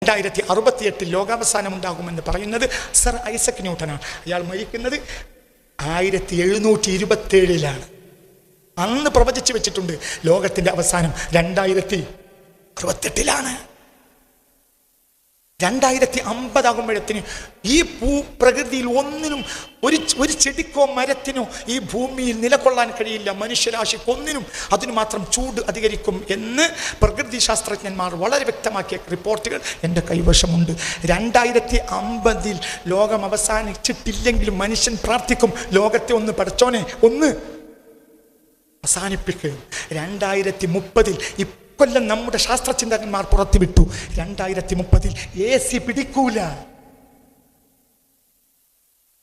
2068 ലോകാവസാനം ഉണ്ടാകുമെന്ന് പറയുന്നത് സർ ഐസക് ന്യൂട്ടനാണ്. അയാൾ മരിക്കുന്നത് 1727 അന്ന് പ്രവചിച്ചു വെച്ചിട്ടുണ്ട് ലോകത്തിന്റെ അവസാനം 2068 2050 ആകുമ്പോഴത്തിന് ഈ പ്രകൃതിയിൽ ഒന്നിനും ഒരു ചെടിക്കോ മരത്തിനോ ഈ ഭൂമിയിൽ നിലകൊള്ളാൻ കഴിയില്ല. മനുഷ്യരാശിക്കൊന്നിനും അതിന് മാത്രം ചൂട് അധികരിക്കും എന്ന് പ്രകൃതി ശാസ്ത്രജ്ഞന്മാർ വളരെ വ്യക്തമാക്കിയ റിപ്പോർട്ടുകൾ എൻ്റെ കൈവശമുണ്ട്. 2050 ലോകം അവസാനിച്ചിട്ടില്ലെങ്കിലും മനുഷ്യൻ പ്രാർത്ഥിക്കും, ലോകത്തെ ഒന്ന് പടച്ചോനെ ഒന്ന് അവസാനിപ്പിക്കും. 2030 കൊല്ലം നമ്മുടെ ശാസ്ത്രചിന്തകന്മാർ പുറത്തുവിട്ടു, 2030 AC പിടിക്കൂല.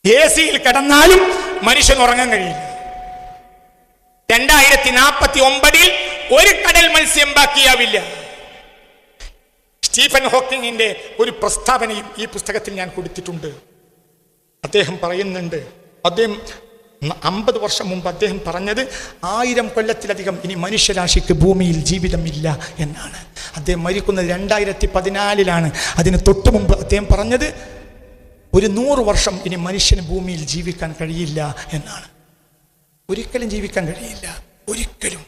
AC-യിൽ കിടന്നാലും മനുഷ്യൻ ഉറങ്ങാൻ കഴിയില്ല. 2049 ഒരു കടൽ മത്സ്യം ബാക്കിയാവില്ല. സ്റ്റീഫൻ ഹോക്കിങ്ങിന്റെ ഒരു പ്രസ്താവനയും ഈ പുസ്തകത്തിൽ ഞാൻ കൊടുത്തിട്ടുണ്ട്. അദ്ദേഹം പറയുന്നുണ്ട്, അദ്ദേഹം 50 വർഷം മുമ്പ് അദ്ദേഹം പറഞ്ഞത് 1000 കൊല്ലത്തിലധികം ഇനി മനുഷ്യരാശിക്ക് ഭൂമിയിൽ ജീവിതമില്ല എന്നാണ്. അദ്ദേഹം മരിക്കുന്നത് 2014 അതിന് തൊട്ടു മുമ്പ് അദ്ദേഹം പറഞ്ഞത് 100 വർഷം ഇനി മനുഷ്യന് ഭൂമിയിൽ ജീവിക്കാൻ കഴിയില്ല എന്നാണ്. ഒരിക്കലും ജീവിക്കാൻ കഴിയില്ല, ഒരിക്കലും.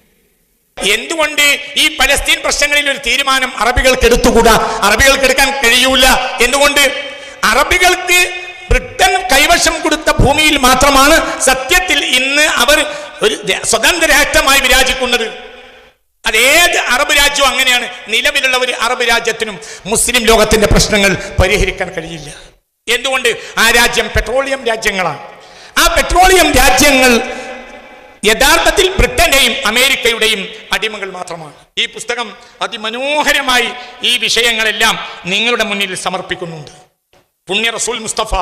എന്തുകൊണ്ട് ഈ പലസ്തീൻ പ്രശ്നങ്ങളിൽ ഒരു തീരുമാനം അറബികൾക്ക് എടുത്തുകൂടാ? അറബികൾക്ക് എടുക്കാൻ കഴിയൂല. എന്തുകൊണ്ട്? അറബികൾക്ക് ബ്രിട്ടൻ കൈവശം കൊടുത്ത ഭൂമിയിൽ മാത്രമാണ് സത്യത്തിൽ ഇന്ന് അവർ ഒരു സ്വതന്ത്ര രാഷ്ട്രമായി വിരാജിക്കുന്നത്. അതേത് അറബ് രാജ്യവും അങ്ങനെയാണ്. നിലവിലുള്ള ഒരു അറബ് രാജ്യത്തിനും മുസ്ലിം ലോകത്തിന്റെ പ്രശ്നങ്ങൾ പരിഹരിക്കാൻ കഴിയില്ല. എന്തുകൊണ്ട്? ആ രാജ്യം പെട്രോളിയം രാജ്യങ്ങളാണ്. ആ പെട്രോളിയം രാജ്യങ്ങൾ യഥാർത്ഥത്തിൽ ബ്രിട്ടന്റെയും അമേരിക്കയുടെയും അടിമകൾ മാത്രമാണ്. ഈ പുസ്തകം അതിമനോഹരമായി ഈ വിഷയങ്ങളെല്ലാം നിങ്ങളുടെ മുന്നിൽ സമർപ്പിക്കുന്നുണ്ട്. പുണ്യ റസൂൽ മുസ്തഫ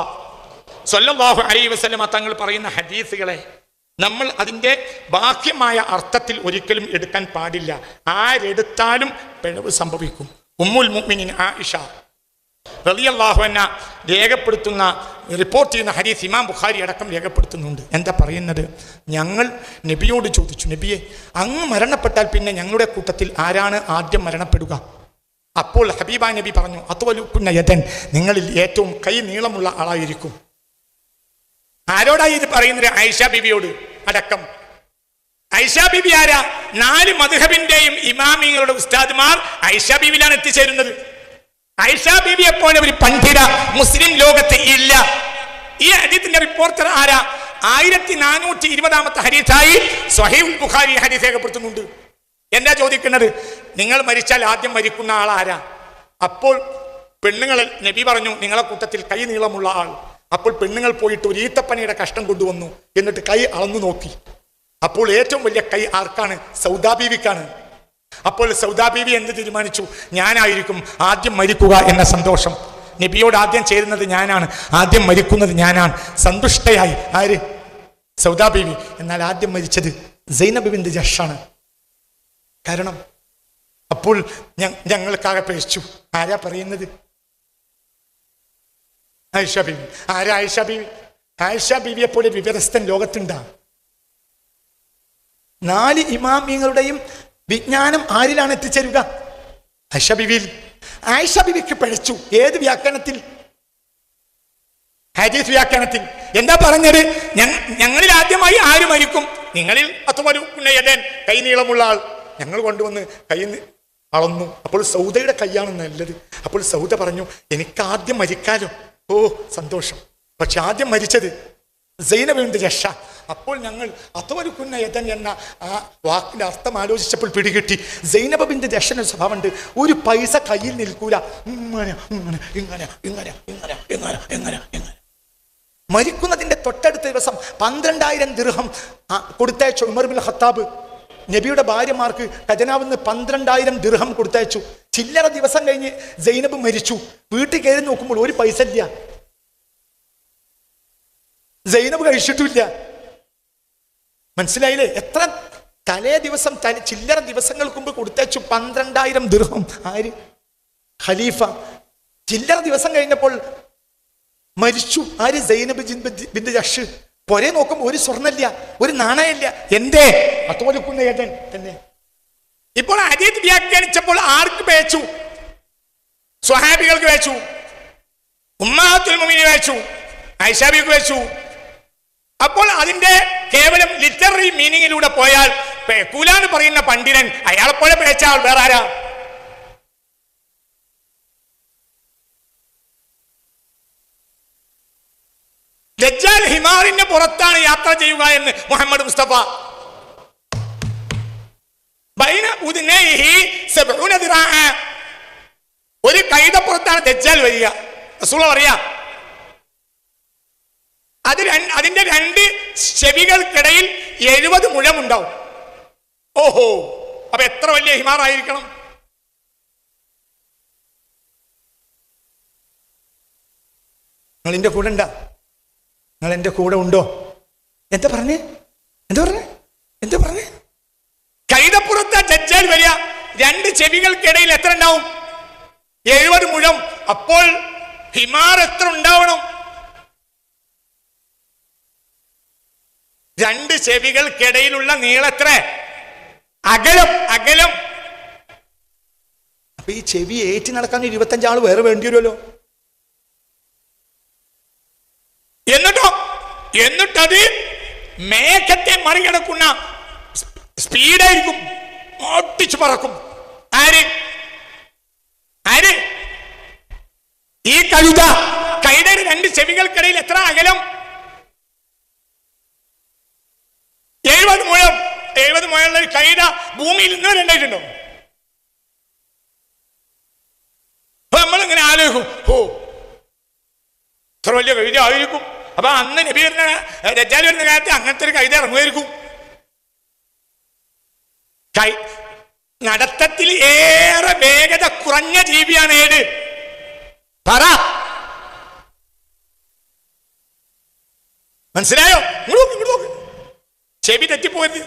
സ്വല്ലല്ലാഹു അലൈഹി വസല്ലമ തങ്ങൾ പറയുന്ന ഹദീസുകളെ നമ്മൾ അതിൻ്റെ ബാഹ്യമായ അർത്ഥത്തിൽ ഒരിക്കലും എടുക്കാൻ പാടില്ല. ആരെടുത്താലും പിഴവ് സംഭവിക്കും. ഉമ്മുൽ മുഅ്മിനീൻ ആയിഷ റളിയല്ലാഹു അൻഹ രേഖപ്പെടുത്തുന്ന റിപ്പോർട്ട് ചെയ്യുന്ന ഹദീസ് ഇമാം ബുഖാരി അടക്കം രേഖപ്പെടുത്തുന്നുണ്ട്. എന്താ പറയുന്നത്? ഞങ്ങൾ നബിയോട് ചോദിച്ചു, നബിയെ, അങ്ങ് മരണപ്പെട്ടാൽ പിന്നെ ഞങ്ങളുടെ കൂട്ടത്തിൽ ആരാണ് ആദ്യം മരണപ്പെടുക? അപ്പോൾ ഹബീബ നബി പറഞ്ഞു, അത്വലുക്കുന്ന യദൻ, നിങ്ങളിൽ ഏറ്റവും കൈ നീളമുള്ള ആളായിരിക്കും. ആരോടായി ഇത് പറയുന്നത്? ആയിഷ ബിബിയോട് അടക്കം. ആയിഷ ബിബി ആരാ? 4 മദ്ഹബിന്റെയും ഇമാമിങ്ങളുടെ ഉസ്താദ്മാർ ആയിഷ ബിബിയിലാണ് എത്തിച്ചേരുന്നത്. ആയിഷ ബിബിയെ പോലെ ഒരു പണ്ഡിത മുസ്ലിം ലോകത്ത് ഇല്ല. ഈ ഹദീസിന്റെ റിപ്പോർട്ടർ ആരാ? 1420 ഹദീസായി സ്വഹീഹുൽ ബുഖാരി ഹദീസ് രേഖപ്പെടുത്തുന്നുണ്ട്. എന്താ ചോദിക്കുന്നത്? നിങ്ങൾ മരിച്ചാൽ ആദ്യം മരിക്കുന്ന ആളാരാ? അപ്പോൾ പെണ്ണുങ്ങൾ, നബി പറഞ്ഞു, നിങ്ങളെ കൂട്ടത്തിൽ കൈ നീളമുള്ള ആൾ. അപ്പോൾ പെണ്ണുങ്ങൾ പോയിട്ട് ഒരു ഈത്തപ്പനയുടെ കഷ്ടം കൊണ്ടുവന്നു, എന്നിട്ട് കൈ അളന്നു നോക്കി. അപ്പോൾ ഏറ്റവും വലിയ കൈ ആർക്കാണ്? സൗദാ ബീവിക്കാണ്. അപ്പോൾ സൗദാ ബീവി എന്ത് തീരുമാനിച്ചു? ഞാനായിരിക്കും ആദ്യം മരിക്കുക എന്ന സന്തോഷം. നബിയോട് ആദ്യം ചേരുന്നത് ഞാനാണ്, ആദ്യം മരിക്കുന്നത് ഞാനാണ്. സന്തുഷ്ടയായി ആര്? സൗദാ ബീവി. എന്നാൽ ആദ്യം മരിച്ചത് സൈനബ് ബിൻത് ജഹ്ഷാണ്. കാരണം അപ്പോൾ ഞങ്ങൾക്കാകെ പേടിച്ചു. ആരാ പറയുന്നത്? ആയിഷ ബീവി. ആരാ ആയിഷ ബീവി? ആയിഷ ബീവിയെ പോലെ വിവരസ്ഥൻ ലോകത്തുണ്ടാ? 4 ഇമാമിങ്ങളുടെയും വിജ്ഞാനം ആരിലാണ് എത്തിച്ചേരുക? ആയിഷ ബീവിയിൽ. ആയിഷ ബീവിക്ക് പിഴച്ചു. ഏത് വ്യാഖ്യാനത്തിൽ? ഹദീസ് വ്യാഖ്യാനത്തിൽ. എന്താ പറഞ്ഞത്? ഞങ്ങളിൽ ആദ്യമായി ആര് മരിക്കും? നിങ്ങളിൽ അത്വലുക്കുന്നയതൻ, കൈ നീളമുള്ള ആൾ. ഞങ്ങൾ കൊണ്ടുവന്ന് കൈ അളന്നു. അപ്പോൾ സൗദയുടെ കൈയാണ് നല്ലത്. അപ്പോൾ സൗദ പറഞ്ഞു, എനിക്ക് ആദ്യം മരിക്കാലോ. ഓ സന്തോഷം. പക്ഷെ ആദ്യം മരിച്ചത് സൈനബ് ബിൻത് ജഹ്ഷ. അപ്പോൾ ഞങ്ങൾ അത്വലുക്കുന്ന യദൻ എന്ന ആ വാക്കിന്റെ അർത്ഥം ആലോചിച്ചപ്പോൾ പിടികിട്ടി. സൈനബ് ബിൻത് ജഹ്ഷന്റെ സ്വഭാവമുണ്ട്, ഒരു പൈസ കയ്യിൽ നിൽക്കൂല. ഇങ്ങനെ ഇങ്ങനെ ഇങ്ങനെ ഇങ്ങനെ ഇങ്ങനെ ഇങ്ങനെ ഇങ്ങനെ ഇങ്ങനെ. മരിക്കുന്നതിന്റെ തൊട്ടടുത്ത ദിവസം 12,000 ദിർഹം കൊടുത്തയച്ചു ഉമർ ബിൻ ഖത്താബ്. നബിയുടെ ഭാര്യമാർക്ക് ഖജനാവിന്ന് 12,000 ദിർഹം കൊടുത്തയച്ചു. ചില്ലറ ദിവസം കഴിഞ്ഞ് സൈനബ് മരിച്ചു. വീട്ടിൽ കയറി നോക്കുമ്പോൾ ഒരു പൈസ ഇല്ല. സൈനബ് കഴിച്ചിട്ടില്ല. മനസ്സിലായില്ലേ? എത്ര തലേ ദിവസം ചില്ലറ ദിവസങ്ങൾക്ക് മുമ്പ് കൊടുത്തയച്ചു 12,000 ദിർഹം. ആര്? ഖലീഫ. ചില്ലറ ദിവസം കഴിഞ്ഞപ്പോൾ മരിച്ചു. ആര്? സൈനബ് ബിൻത് ജഹ്ഷ്. പൊരെ നോക്കുമ്പോൾ ഒരു സ്വർണ്ണമില്ല, ഒരു നാണയമില്ല. എന്തേ? അത്വലുക്കുന്ന യദൻ തന്നെ. ഇപ്പോൾ ഹദീസ് വ്യാഖ്യാനിച്ചപ്പോൾ ആർക്ക് പേച്ചു? സ്വഹാബികൾക്ക് വെച്ചു, ഉമ്മഹാത്തുൽ മുഅ്മിനീൻ വെച്ചു, ആയിഷ ബീവിക്ക് വെച്ചു. അപ്പോൾ അതിന്റെ കേവലം ലിറ്റററി മീനിങ്ങിലൂടെ പോയാൽ പേക്കൂലാന്ന് പറയുന്ന പണ്ഡിതൻ അയാളെപ്പോലെ പേച്ച ആൾ വേറെ ആരാ? ദജ്ജാൽ ഹിമാറിന്റെ പുറത്താണ് യാത്ര ചെയ്യുക എന്ന് മുഹമ്മദ് മുസ്തഫ. ബൈന ഉദ്നൈഹി 70 ദിറാഅ, ഒരു കൈതപ്പുറത്താണ് ദജ്ജാൽ വരിക. റസൂൽ പറയാ അതിന്റെ 2 ചെവികൾക്കിടയിൽ 70 മുഴമുണ്ടാവും. ഓഹോ, അപ്പൊ എത്ര വലിയ ഹിമാറായിരിക്കണം? നിങ്ങൾ എന്റെ കൂടെ ഉണ്ടാ? നിങ്ങൾ എന്റെ കൂടെ ഉണ്ടോ? എന്താ പറഞ്ഞേ? കൈതപ്പുറത്ത് ദജ്ജാൽ വരിക, 2 ചെവികൾക്കിടയിൽ എത്ര ഉണ്ടാവും? 70 മുഴം. അപ്പോൾ ഹിമാർ എത്ര ഉണ്ടാവണം? 2 ചെവികൾക്കിടയിലുള്ള നീളെത്ര? അകലം. അപ്പൊ ഈ ചെവി ഏറ്റി നടക്കാൻ 25 ആള് വേറെ വേണ്ടി വരുമല്ലോ. എന്നിട്ടത് മേഘത്തെ മറികടക്കുന്ന സ്പീഡായിരിക്കും, ഓട്ടിച്ചു പറക്കും. ആര്? ഈ കൈതയുടെ 2 ചെവികൾക്കിടയിൽ എത്ര അകലം? 70 മുഴം. 70 മുഴമുള്ള ഒരു കൈത ഭൂമിയിൽ ഇന്ന് വരെ ഉണ്ടായിട്ടുണ്ടോ? അപ്പൊ നമ്മളിങ്ങനെ ആലോചിക്കും, ഓ ഇത്ര വലിയ കൈത ആയിരിക്കും. അപ്പൊ അന്ന് നബി വരുന്ന ദജ്ജാൽ വരുന്ന കാലത്ത് അങ്ങനത്തെ ഒരു കൈത ഇറങ്ങുമായിരിക്കും. നടത്തത്തിൽ ഏറെ വേഗത കുറഞ്ഞ ജീവിയാണ് ഏത്? പറ, മനസ്സിലായോ? ചെവി തെറ്റിപ്പോയത്.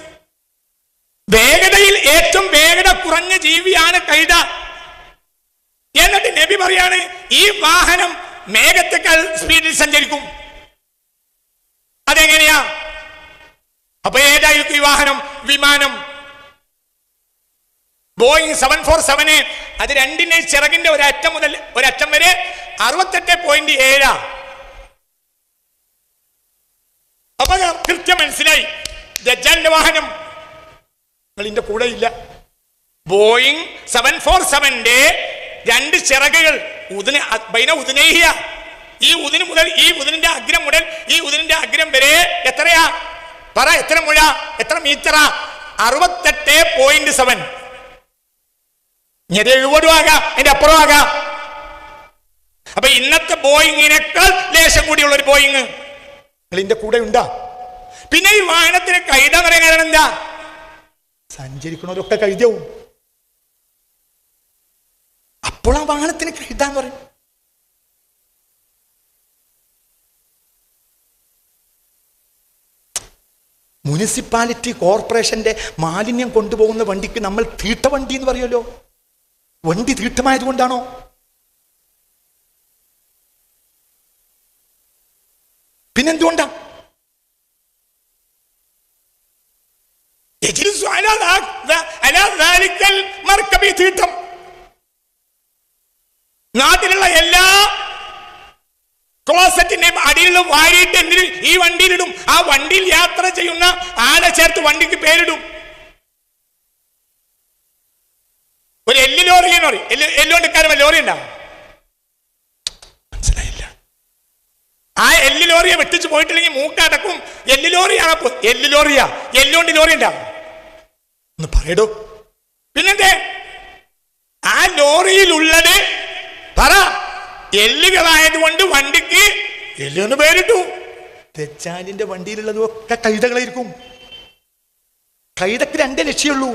വേഗതയിൽ ഏറ്റവും വേഗത കുറഞ്ഞ ജീവിയാണ് കൈത. എന്നിട്ട് നബി പറയാണ് ഈ വാഹനം മേഘത്തെക്കാൾ സ്പീഡിൽ സഞ്ചരിക്കും. അതെങ്ങനെയാ? അപ്പൊ ഏതായിരിക്കും ഈ വാഹനം? വിമാനം. ബോയിങ് 747, അത് 2 ചിറകിന്റെ ഒരറ്റം മുതൽ ഒരറ്റം വരെ 68.7. അപ്പൊ കൃത്യം മനസ്സിലായി ദജ്ജാലിന്റെ വാഹനം. നിങ്ങളിന്റെ കൂടെ ഇല്ല. ബോയിങ് 747ന്റെ 2 ചിറകുകൾ ബൈന ഉദ്നൈഹിയ, ഈ ഉദിന് മുതൽ ഈ ഉദിനിന്റെ അഗ്രം മുതൽ ഈ ഉദിനിന്റെ അഗ്രം വരെ എത്രയാ? പറ, എത്ര മുഴ, എത്ര മീറ്ററാ? 68.7. ഇനി 70 ആകാം, അതിന്റെ അപ്പുറം ആകാം. അപ്പൊ ഇന്നത്തെ ബോയിങ്ങിനേക്കാൾ ലേശം കൂടിയുള്ള ഒരു ബോയിങ് നിങ്ങളിന്റെ കൂടെ ഉണ്ടാ. പിന്നെ ഈ വാഹനത്തിന് കൈത പറയാൻ കാരണം എന്താ? സഞ്ചരിക്കണവരൊക്കെ കൈതവും. അപ്പോൾ ആ വാഹനത്തിന് കൈതാന്ന് പറയും. മുനിസിപ്പാലിറ്റി കോർപ്പറേഷന്റെ മാലിന്യം കൊണ്ടുപോകുന്ന വണ്ടിക്ക് നമ്മൾ തീട്ട വണ്ടി എന്ന് പറയുമല്ലോ. വണ്ടി തീട്ടമായത് കൊണ്ടാണോ? പിന്നെന്തുകൊണ്ടാ? തീട്ടം നാട്ടിലുള്ള എല്ലാ ക്ലോസറ്റിന്റെയും അടിയിൽ വാരിയിട്ട് എന്തിന് ഈ വണ്ടിയിലിടും? ആ വണ്ടിയിൽ യാത്ര ചെയ്യുന്ന ആളെ ചേർത്ത് വണ്ടിക്ക് പേരിടും. ഒരു എല്ല് ലോറി എന്ന് പറയും. എല്ലുകൊണ്ടിരിക്കാനും ലോറി ഉണ്ടാവും. മനസ്സിലായില്ല? ആ എല്ല് ലോറിയെ വെട്ടിച്ച് പോയിട്ടില്ലെങ്കിൽ മൂക്കടക്കും. എല്ല് ലോറിയാണ്. എല്ല് ലോറിയാ, എല്ലുകൊണ്ട് ലോറി ഉണ്ടാവും. ഒന്ന് പറയടോ. പിന്നെന്തേ? ആ ലോറിയിലുള്ളത് പറ എല്ലുകളായതുകൊണ്ട് വണ്ടിക്ക് എല്ലുകൊണ്ട് പേരിട്ടു. ദജ്ജാലിന്റെ വണ്ടിയിലുള്ളതും ഒക്കെ കൈതകളായിരിക്കും. കൈതക്ക് 2 ലക്ഷ്യമുള്ളൂ.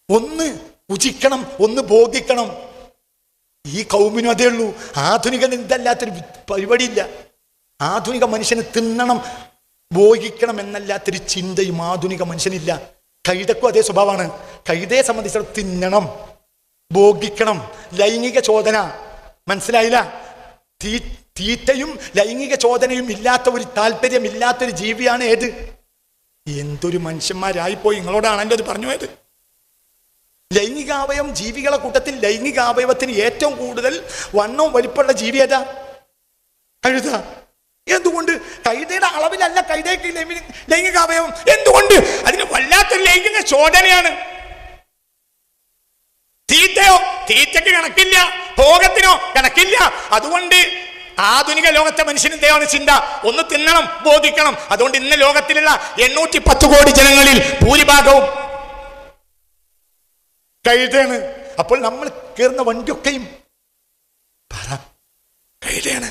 ഒന്ന് ഭുജിക്കണം, ഒന്ന് ഭോഗിക്കണം. ഈ കൗമിനും അതേ ഉള്ളൂ. ആധുനിക ഇതല്ലാത്തൊരു പരിപാടിയില്ല. ആധുനിക മനുഷ്യന് തിന്നണം, ഭോഗിക്കണം എന്നല്ലാത്തൊരു ചിന്തയും ആധുനിക മനുഷ്യനില്ല. കൈതക്കും അതേ സ്വഭാവമാണ്. കൈതയെ സംബന്ധിച്ചിടത്തോളം തിന്നണം, ഭോഗിക്കണം, ലൈംഗിക ചോദന. മനസ്സിലായില്ല? തീറ്റയും ലൈംഗിക ചോദനയും ഇല്ലാത്ത ഒരു താല്പര്യമില്ലാത്തൊരു ജീവിയാണ് ഏത്? എന്തൊരു മനുഷ്യന്മാരായിപ്പോയി. നിങ്ങളോടാണ് എൻ്റെ അത് പറഞ്ഞു പോയത്. ലൈംഗികാവയവം ജീവികളെ കൂട്ടത്തിൽ ലൈംഗികാവയവത്തിന് ഏറ്റവും കൂടുതൽ വണ്ണവും വലിപ്പമുള്ള ജീവി ഏതാ? കഴുത. എന്തുകൊണ്ട്? കഴുതയുടെ അളവിലല്ല കഴുതയ്ക്ക് ലൈംഗികാവയവം. എന്തുകൊണ്ട്? അതിന് വല്ലാത്തൊരു ലൈംഗിക ചോദനയാണ്. തീറ്റയോ തീറ്റയ്ക്ക് കണക്കില്ല, ഭോഗത്തിനോ കണക്കില്ല. അതുകൊണ്ട് ആധുനിക ലോകത്തെ മനുഷ്യന് എന്താണ് ചിന്ത? ഒന്ന് തിന്നണം, ബോധിക്കണം. അതുകൊണ്ട് ഇന്ന് ലോകത്തിലുള്ള 810 കോടി ജനങ്ങളിൽ ഭൂരിഭാഗവും കഴുതയാണ്. അപ്പോൾ നമ്മൾ കയറുന്ന വണ്ടിയൊക്കെയും പറ കഴുതയാണ്.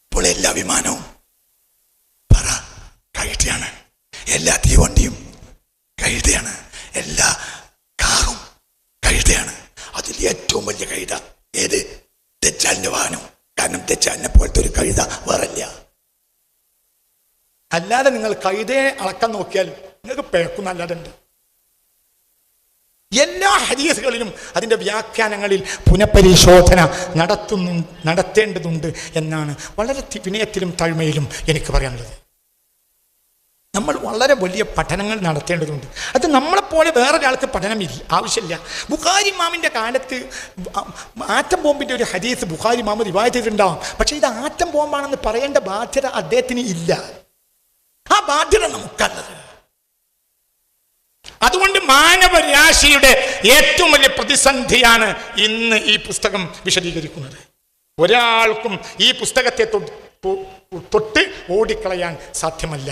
ഇപ്പോൾ എല്ലാ വിമാനവും പറ കഴുതയാണ്, എല്ലാ തീവണ്ടിയും കഴുതയാണ്, എല്ലാ കാറും കഴുതയാണ്. അതിൽ ഏറ്റവും വലിയ കഴുത ഏത്? ദജ്ജാലിന്റെ വാഹനം. കാരണം ദജ്ജാലിനെ പോലത്തെ ഒരു കഴുത വേറല്ല. അല്ലാതെ നിങ്ങൾ കഴുതയെ അളക്കാൻ നോക്കിയാൽ നിങ്ങൾക്ക് പേക്കുന്നല്ലാതെ ഉണ്ട്. എല്ലാ ഹദീസുകളിലും അതിൻ്റെ വ്യാഖ്യാനങ്ങളിൽ പുനഃപരിശോധന നടത്തേണ്ടതുണ്ട് എന്നാണ് വളരെ വിനയത്തിലും താഴ്മയിലും എനിക്ക് പറയാനുള്ളത്. നമ്മൾ വളരെ വലിയ പഠനങ്ങൾ നടത്തേണ്ടതുണ്ട്. അത് നമ്മളെപ്പോലെ വേറൊരാൾക്ക് പഠനം ആവശ്യമില്ല. ബുഖാരി ഇമാമിൻ്റെ കാലത്ത് ആറ്റം ബോംബിൻ്റെ ഒരു ഹദീസ് ബുഖാരി ഇമാം റിവായത്ത് ചെയ്തിട്ടുണ്ടാവും. പക്ഷേ ഇത് ആറ്റം ബോംബാണെന്ന് പറയേണ്ട ബാധ്യത അദ്ദേഹത്തിന് ഇല്ല. ആ ബാധ്യത നമുക്കല്ലത്. അതുകൊണ്ട് മാനവരാശിയുടെ ഏറ്റവും വലിയ പ്രതിസന്ധിയാണ് ഇന്ന് ഈ പുസ്തകം വിശദീകരിക്കുന്നത്. ഒരാൾക്കും ഈ പുസ്തകത്തെ തൊട്ട് ഓടിക്കളയാൻ സാധ്യമല്ല.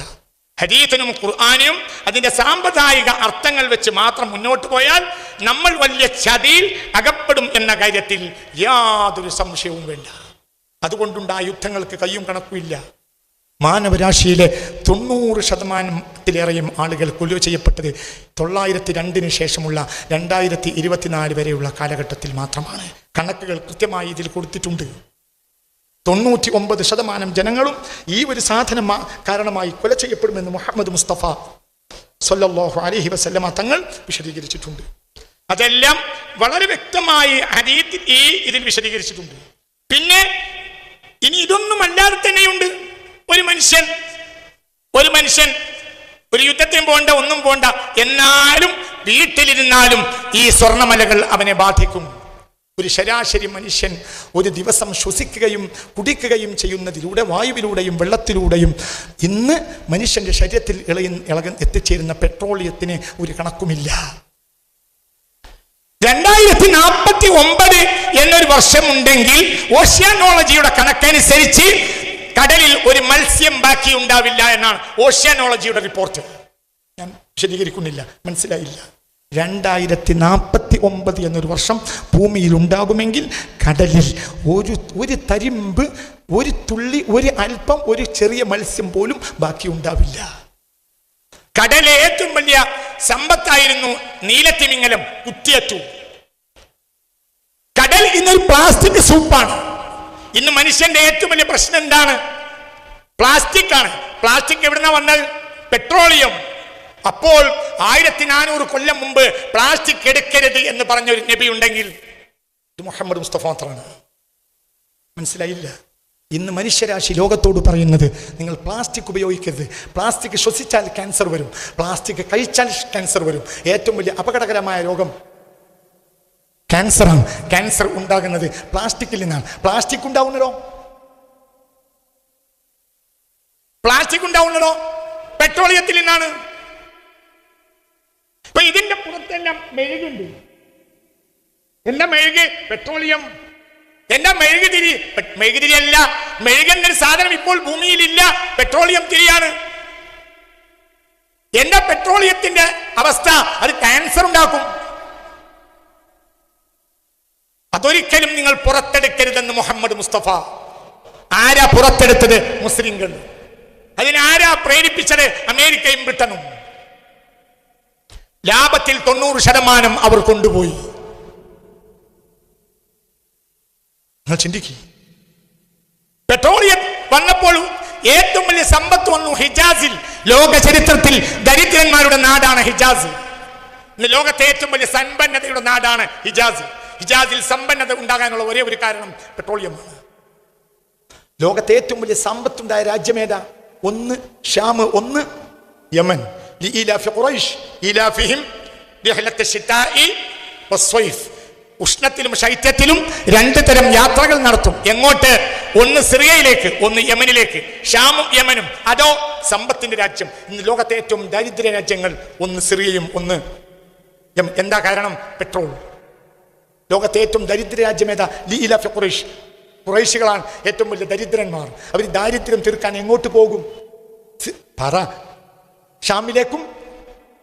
ഹദീസിനും ഖുർആനും അതിൻ്റെ സാമ്പ്രദായിക അർത്ഥങ്ങൾ വെച്ച് മാത്രം മുന്നോട്ട് പോയാൽ നമ്മൾ വലിയ ചതിയിൽ അകപ്പെടും എന്ന കാര്യത്തിൽ യാതൊരു സംശയവും വേണ്ട. അതുകൊണ്ടുണ്ടായ യുദ്ധങ്ങൾക്ക് കയ്യും കണക്കുമില്ല. മാനവരാശിയിലെ 90% ആളുകൾ കൊല ചെയ്യപ്പെട്ടത് 902 ശേഷമുള്ള 2024 വരെയുള്ള കാലഘട്ടത്തിൽ മാത്രമാണ്. കണക്കുകൾ കൃത്യമായി ഇതിൽ കൊടുത്തിട്ടുണ്ട്. 99% ജനങ്ങളും ഈ ഒരു സാധനം കാരണമായി കൊല ചെയ്യപ്പെടുമെന്ന് മുഹമ്മദ് മുസ്തഫ സല്ലല്ലാഹു അലൈഹി വസല്ലമ തങ്ങൾ വിശദീകരിച്ചിട്ടുണ്ട്. അതെല്ലാം വളരെ വ്യക്തമായി ഹദീസിൽ ഇതിൽ വിശദീകരിച്ചിട്ടുണ്ട്. പിന്നെ ഇനി ഇതൊന്നുമല്ലാതെ തന്നെയുണ്ട്. ഒരു മനുഷ്യൻ ഒരു യുദ്ധത്തിന് പോണ്ട, ഒന്നും പോണ്ട, എന്നാലും വീട്ടിലിരുന്നാലും ഈ സ്വർണ്ണമലകൾ അവനെ ബാധിക്കും. ഒരു ശരാശരി മനുഷ്യൻ ഒരു ദിവസം ശ്വസിക്കുകയും കുടിക്കുകയും ചെയ്യുന്നതിലൂടെ വായുവിലൂടെയും വെള്ളത്തിലൂടെയും ഇന്ന് മനുഷ്യന്റെ ശരീരത്തിൽ എത്തിച്ചേരുന്ന പെട്രോളിയത്തിന് ഒരു കണക്കുമില്ല. 2049 എന്നൊരു വർഷമുണ്ടെങ്കിൽ ഓഷ്യാനോളജിയുടെ കണക്കനുസരിച്ച് കടലിൽ ഒരു മത്സ്യം ബാക്കി ഉണ്ടാവില്ല എന്നാണ് ഓഷ്യാനോളജിയുടെ റിപ്പോർട്ട്. ഞാൻ വിശദീകരിക്കുന്നില്ല, മനസ്സിലായില്ല. 2049 എന്നൊരു വർഷം ഭൂമിയിൽ ഉണ്ടാകുമെങ്കിൽ കടലിൽ ഒരു തരിമ്പ്, ഒരു തുള്ളി, ഒരു അല്പം, ഒരു ചെറിയ മത്സ്യം പോലും ബാക്കി ഉണ്ടാവില്ല. കടലിലെ ഏറ്റവും വലിയ സമ്പത്തായിരുന്നു നീലത്തിമിംഗലം, കുറ്റിയറ്റു. കടൽ ഇന്നൊരു പ്ലാസ്റ്റിക് സൂപ്പാണ്. ഇന്ന് മനുഷ്യന്റെ ഏറ്റവും വലിയ പ്രശ്നം എന്താണ്? പ്ലാസ്റ്റിക് ആണ്. പ്ലാസ്റ്റിക് എവിടുന്ന വന്നത്? പെട്രോളിയം. അപ്പോൾ 1400 കൊല്ലം മുമ്പ് പ്ലാസ്റ്റിക് എടുക്കരുത് എന്ന് പറഞ്ഞൊരു നബി ഉണ്ടെങ്കിൽ ഇത് മുഹമ്മദ് മുസ്തഫ മാത്രമാണ്. മനസ്സിലായില്ല? ഇന്ന് മനുഷ്യരാശി ലോകത്തോട് പറയുന്നത് നിങ്ങൾ പ്ലാസ്റ്റിക് ഉപയോഗിക്കരുത്, പ്ലാസ്റ്റിക് ശ്വസിച്ചാൽ ക്യാൻസർ വരും, പ്ലാസ്റ്റിക് കഴിച്ചാൽ ക്യാൻസർ വരും. ഏറ്റവും വലിയ അപകടകരമായ രോഗം ക്യാൻസറാണ്. ക്യാൻസർ ഉണ്ടാകുന്നത് പ്ലാസ്റ്റിക്കിൽ നിന്നാണ്. പ്ലാസ്റ്റിക് ഉണ്ടാവുന്നതോ പെട്രോളിയത്തിൽ നിന്നാണ്. ഇപ്പൊ ഇതിന്റെ പുറത്തെല്ലാം മെഴുകുണ്ട്. എന്താ മെഴുക്? പെട്രോളിയം. എന്താ മെഴുകുതിരി? മെഴുകുതിരി അല്ല, മെഴുകുന്നൊരു സാധനം ഇപ്പോൾ ഭൂമിയിലില്ല, പെട്രോളിയം തിരിയാണ്. എന്താ പെട്രോളിയത്തിന്റെ അവസ്ഥ? അത് ക്യാൻസർ ഉണ്ടാക്കും. അതൊരിക്കലും നിങ്ങൾ പുറത്തെടുക്കരുതെന്ന് മുഹമ്മദ് മുസ്തഫ. ആരാ പുറത്തെടുത്തത്? മുസ്ലിങ്ങൾ. അതിനാരാ പ്രേരിപ്പിച്ചത്? അമേരിക്കയും ബ്രിട്ടനും. ലാഭത്തിൽ 90% അവർ കൊണ്ടുപോയി. നിങ്ങൾ ചിന്തിക്കുക. പെട്രോളിയം വന്നപ്പോൾ ഏറ്റവും വലിയ സമ്പത്ത് വന്നു ഹിജാസിൽ. ലോക ചരിത്രത്തിൽ ദരിദ്രന്മാരുടെ നാടാണ് ഹിജാസ്. ഇന്ന് ലോകത്തെ ഏറ്റവും വലിയ സമ്പന്നതയുടെ നാടാണ് ഹിജാസ്. ഹിജാസിൽ സമ്പന്നത ഉണ്ടാകാനുള്ള ഒരേ ഒരു കാരണം പെട്രോളിയമാണ്. ലോകത്തെ ഏറ്റവും വലിയ സമ്പത്തുണ്ടായ രാജ്യമേതാ? ഒന്ന് ഷാം, ഒന്ന് യമൻ. റിഹ്ലത്തെ ശിതാഇ വസ്വൈഫ്, ഉഷ്ണത്തിലും ശൈത്യത്തിലും 2 തരം യാത്രകൾ നടത്തും. എങ്ങോട്ട്? ഒന്ന് സിറിയയിലേക്ക്, ഒന്ന് യമനിലേക്ക്. ഷാമും യമനും. അതോ സമ്പത്തിന്റെ രാജ്യം. ഇന്ന് ലോകത്തെ ഏറ്റവും ദരിദ്ര രാജ്യങ്ങൾ ഒന്ന് സിറിയയും ഒന്ന് യമൻ. എന്താ കാരണം? പെട്രോൾ. ലോകത്തെ ഏറ്റവും ദരിദ്ര രാജ്യം ഏതാ? ലീലാഫി ഖുറൈഷ്. ഖുറൈശികളാണ് ഏറ്റവും വലിയ ദരിദ്രന്മാർ. അവർ ദാരിദ്ര്യം തീർക്കാൻ എങ്ങോട്ട് പോകും? പറ. ഷാമിലേക്കും.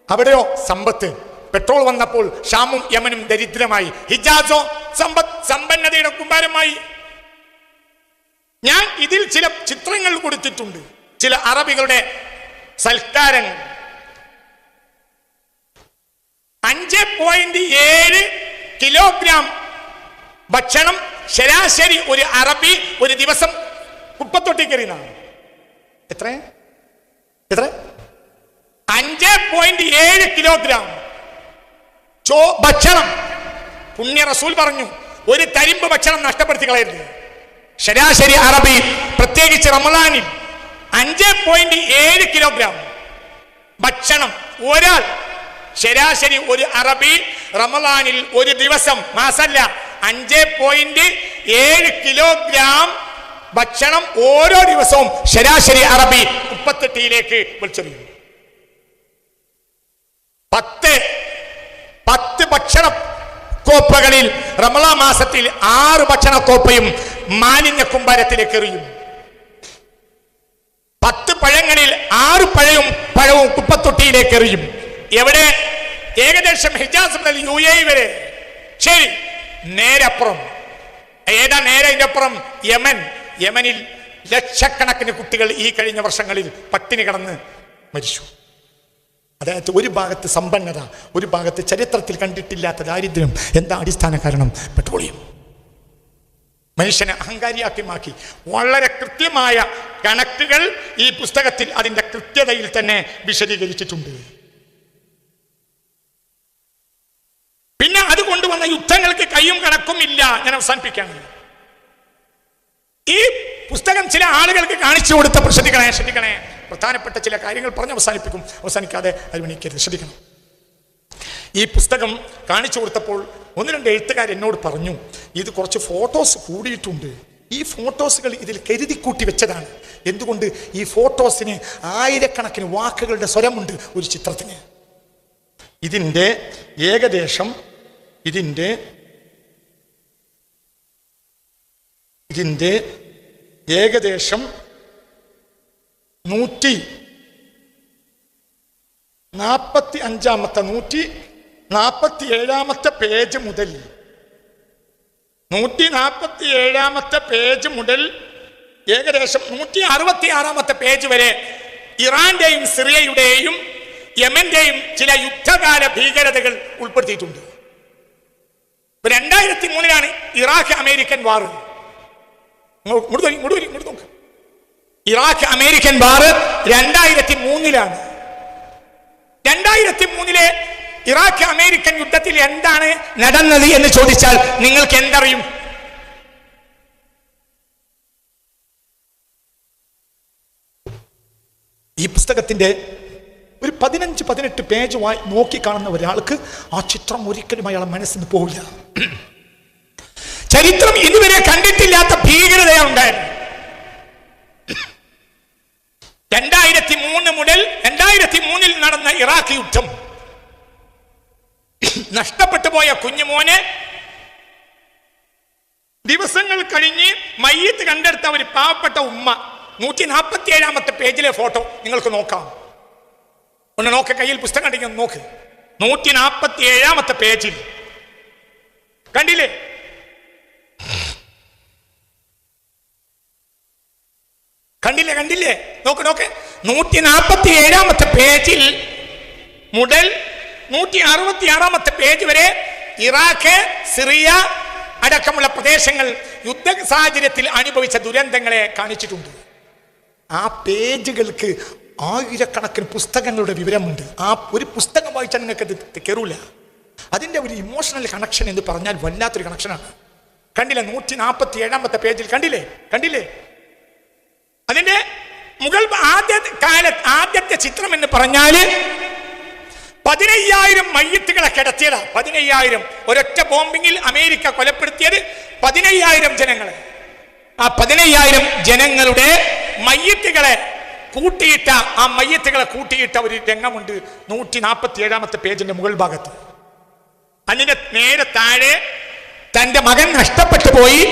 അവിടെയോ സമ്പത്ത്. പെട്രോൾ വന്നപ്പോൾ ഷാമും യമനും ദരിദ്രമായി. ഹിജാസോ സമ്പന്നതയുടെ കുമ്പാരമായി. ഞാൻ ഇതിൽ ചില ചിത്രങ്ങൾ കൊടുത്തിട്ടുണ്ട്, ചില അറബികളുടെ സൽക്കാരങ്ങൾ. 5.7 കിലോഗ്രാം ഭക്ഷണം ശരാശരി ഒരു അറബി ഒരു ദിവസം കുപ്പത്തൊട്ടി കയറിയാണ്. എത്ര 5.7 കിലോഗ്രാം ഭക്ഷണം. പുണ്യ റസൂൽ പറഞ്ഞു, ഒരു തരിമ്പ് ഭക്ഷണം നഷ്ടപ്പെടുത്തി കളയരുത്. ശരാശരി അറബി പ്രത്യേകിച്ച് റമളാനിൽ 5.7 കിലോഗ്രാം ഭക്ഷണം ഒരാൾ ശരാശരി ഒരു അറബി റമളാനിൽ ഒരു ദിവസം, മാസല്ല, 5.7 കിലോഗ്രാം ഭക്ഷണം ഓരോ ദിവസവും ശരാശരി അറബി കുപ്പത്തൊട്ടിയിലേക്ക് വലിച്ചെറിയും. 10 ഭക്ഷണ കോപ്പകളിൽ റമളാൻ മാസത്തിൽ 6 ഭക്ഷണ കോപ്പയും മാലിന്യ കുമ്പാരത്തിലേക്ക് എറിയും. 10 പഴങ്ങളിൽ 6 പഴവും കുപ്പത്തൊട്ടിയിലേക്ക് എറിയും. എവിടെ? ഏകദേശം ഹിജാസ് മുതൽ UAE വരെ. ശരി, നേരപ്പുറം ഏതാ? നേരെ ഇതിനപ്പുറം യമനിൽ ലക്ഷക്കണക്കിന് കുട്ടികൾ ഈ കഴിഞ്ഞ വർഷങ്ങളിൽ പട്ടിണി കിടന്ന് മരിച്ചു. അതായത് ഒരു ഭാഗത്ത് സമ്പന്നത, ഒരു ഭാഗത്ത് ചരിത്രത്തിൽ കണ്ടിട്ടില്ലാത്ത ദാരിദ്ര്യം. എന്താ അടിസ്ഥാന കാരണം? പെട്രോളിയം. മനുഷ്യനെ അഹങ്കാരിയാക്കി മാറ്റി. വളരെ കൃത്യമായ കണക്കുകൾ ഈ പുസ്തകത്തിൽ അതിന്റെ കൃത്യതയിൽ തന്നെ വിശദീകരിച്ചിട്ടുണ്ട്. പിന്നെ അത് കൊണ്ടുവന്ന യുദ്ധങ്ങൾക്ക് കയ്യും കണക്കും ഇല്ല. ഞാൻ അവസാനിപ്പിക്കാണ്. ഈ പുസ്തകം ചില ആളുകൾക്ക് കാണിച്ചു കൊടുത്തപ്പോൾ ശ്രദ്ധിക്കണേ, പ്രധാനപ്പെട്ട ചില കാര്യങ്ങൾ പറഞ്ഞ് അവസാനിക്കാതെ അരിമണിക്കരുത്, ശ്രദ്ധിക്കണം. ഈ പുസ്തകം കാണിച്ചു കൊടുത്തപ്പോൾ 1-2 എഴുത്തുകാർ എന്നോട് പറഞ്ഞു, ഇത് കുറച്ച് ഫോട്ടോസ് കൂടിയിട്ടുണ്ട്. ഈ ഫോട്ടോസുകൾ ഇതിൽ കരുതിക്കൂട്ടി വെച്ചതാണ്. എന്തുകൊണ്ട്? ഈ ഫോട്ടോസിന് 1000കണക്കിന് വാക്കുകളുടെ സ്വരമുണ്ട് ഒരു ചിത്രത്തിന്. ഇതിൻ്റെ ഏകദേശം 147 പേജ് മുതൽ 147 പേജ് മുതൽ ഏകദേശം 166 പേജ് വരെ ഇറാന്റെയും സിറിയയുടെയും യമന്റെയും ചില യുദ്ധകാല ഭീകരതകൾ ഉൾപ്പെടുത്തിയിട്ടുണ്ട്. 2003 ഇറാഖ് അമേരിക്കൻ വാർ. ഇറാഖ് അമേരിക്കൻ വാർ 2003 2003 ഇറാഖ് അമേരിക്കൻ യുദ്ധത്തിൽ എന്താണ് നടന്നത് എന്ന് ചോദിച്ചാൽ നിങ്ങൾക്ക് എന്തറിയും? ഈ പുസ്തകത്തിന്റെ ഒരു 15-18 പേജ് നോക്കി കാണുന്ന ഒരാൾക്ക് ആ ചിത്രം ഒരിക്കലും അയാളെ മനസ്സിന് പോവില്ല. ചരിത്രം ഇതുവരെ കണ്ടിട്ടില്ലാത്ത ഭീകരതയുണ്ടായിരുന്നു. 2003 മുതൽ 2003 നടന്ന ഇറാഖ് യുദ്ധം, നഷ്ടപ്പെട്ടു പോയ കുഞ്ഞുമോനെ ദിവസങ്ങൾ കഴിഞ്ഞ് മയ്യത്ത് കണ്ടെടുത്ത ഒരു പാവപ്പെട്ട ഉമ്മ. 147 പേജിലെ ഫോട്ടോ നിങ്ങൾക്ക് നോക്കാം. ഒന്ന് നോക്ക്, കയ്യിൽ പുസ്തകം കണ്ടെങ്കിൽ നോക്ക്. 147 പേജിൽ കണ്ടില്ലേ? കണ്ടില്ലേ? നോക്ക്. 147 പേജിൽ മുതൽ 166 പേജ് വരെ ഇറാഖ്, സിറിയ അടക്കമുള്ള പ്രദേശങ്ങൾ യുദ്ധ സാഹചര്യത്തിൽ അനുഭവിച്ച ദുരന്തങ്ങളെ കാണിച്ചിട്ടുണ്ട്. ആ പേജുകൾക്ക് 1000കണക്കിന് പുസ്തകങ്ങളുടെ വിവരമുണ്ട്. ആ ഒരു പുസ്തകം വായിച്ചാൽ നിങ്ങൾക്ക് അത് കയറൂല. അതിൻ്റെ ഒരു ഇമോഷണൽ കണക്ഷൻ എന്ന് പറഞ്ഞാൽ വല്ലാത്തൊരു കണക്ഷനാണ്. കണ്ടില്ലേ? 147 പേജിൽ കണ്ടില്ലേ? അതിന്റെ മുകൾ ആദ്യത്തെ ചിത്രം എന്ന് പറഞ്ഞാൽ 15,000 മയ്യത്തുകളെ കിടത്തിയതാ. 15,000 ഒരൊറ്റ ബോംബിങ്ങിൽ അമേരിക്ക കൊലപ്പെടുത്തിയത് 15,000 ജനങ്ങളെ. ആ 15,000 ജനങ്ങളുടെ മയ്യത്തുകളെ കൂട്ടിയിട്ട ഒരു രംഗമുണ്ട് 147 പേജിന്റെ മുകൾ ഭാഗത്ത്. അതിന്റെ നേരെ താഴെ തന്റെ മകൻ നഷ്ടപ്പെട്ടു പോയി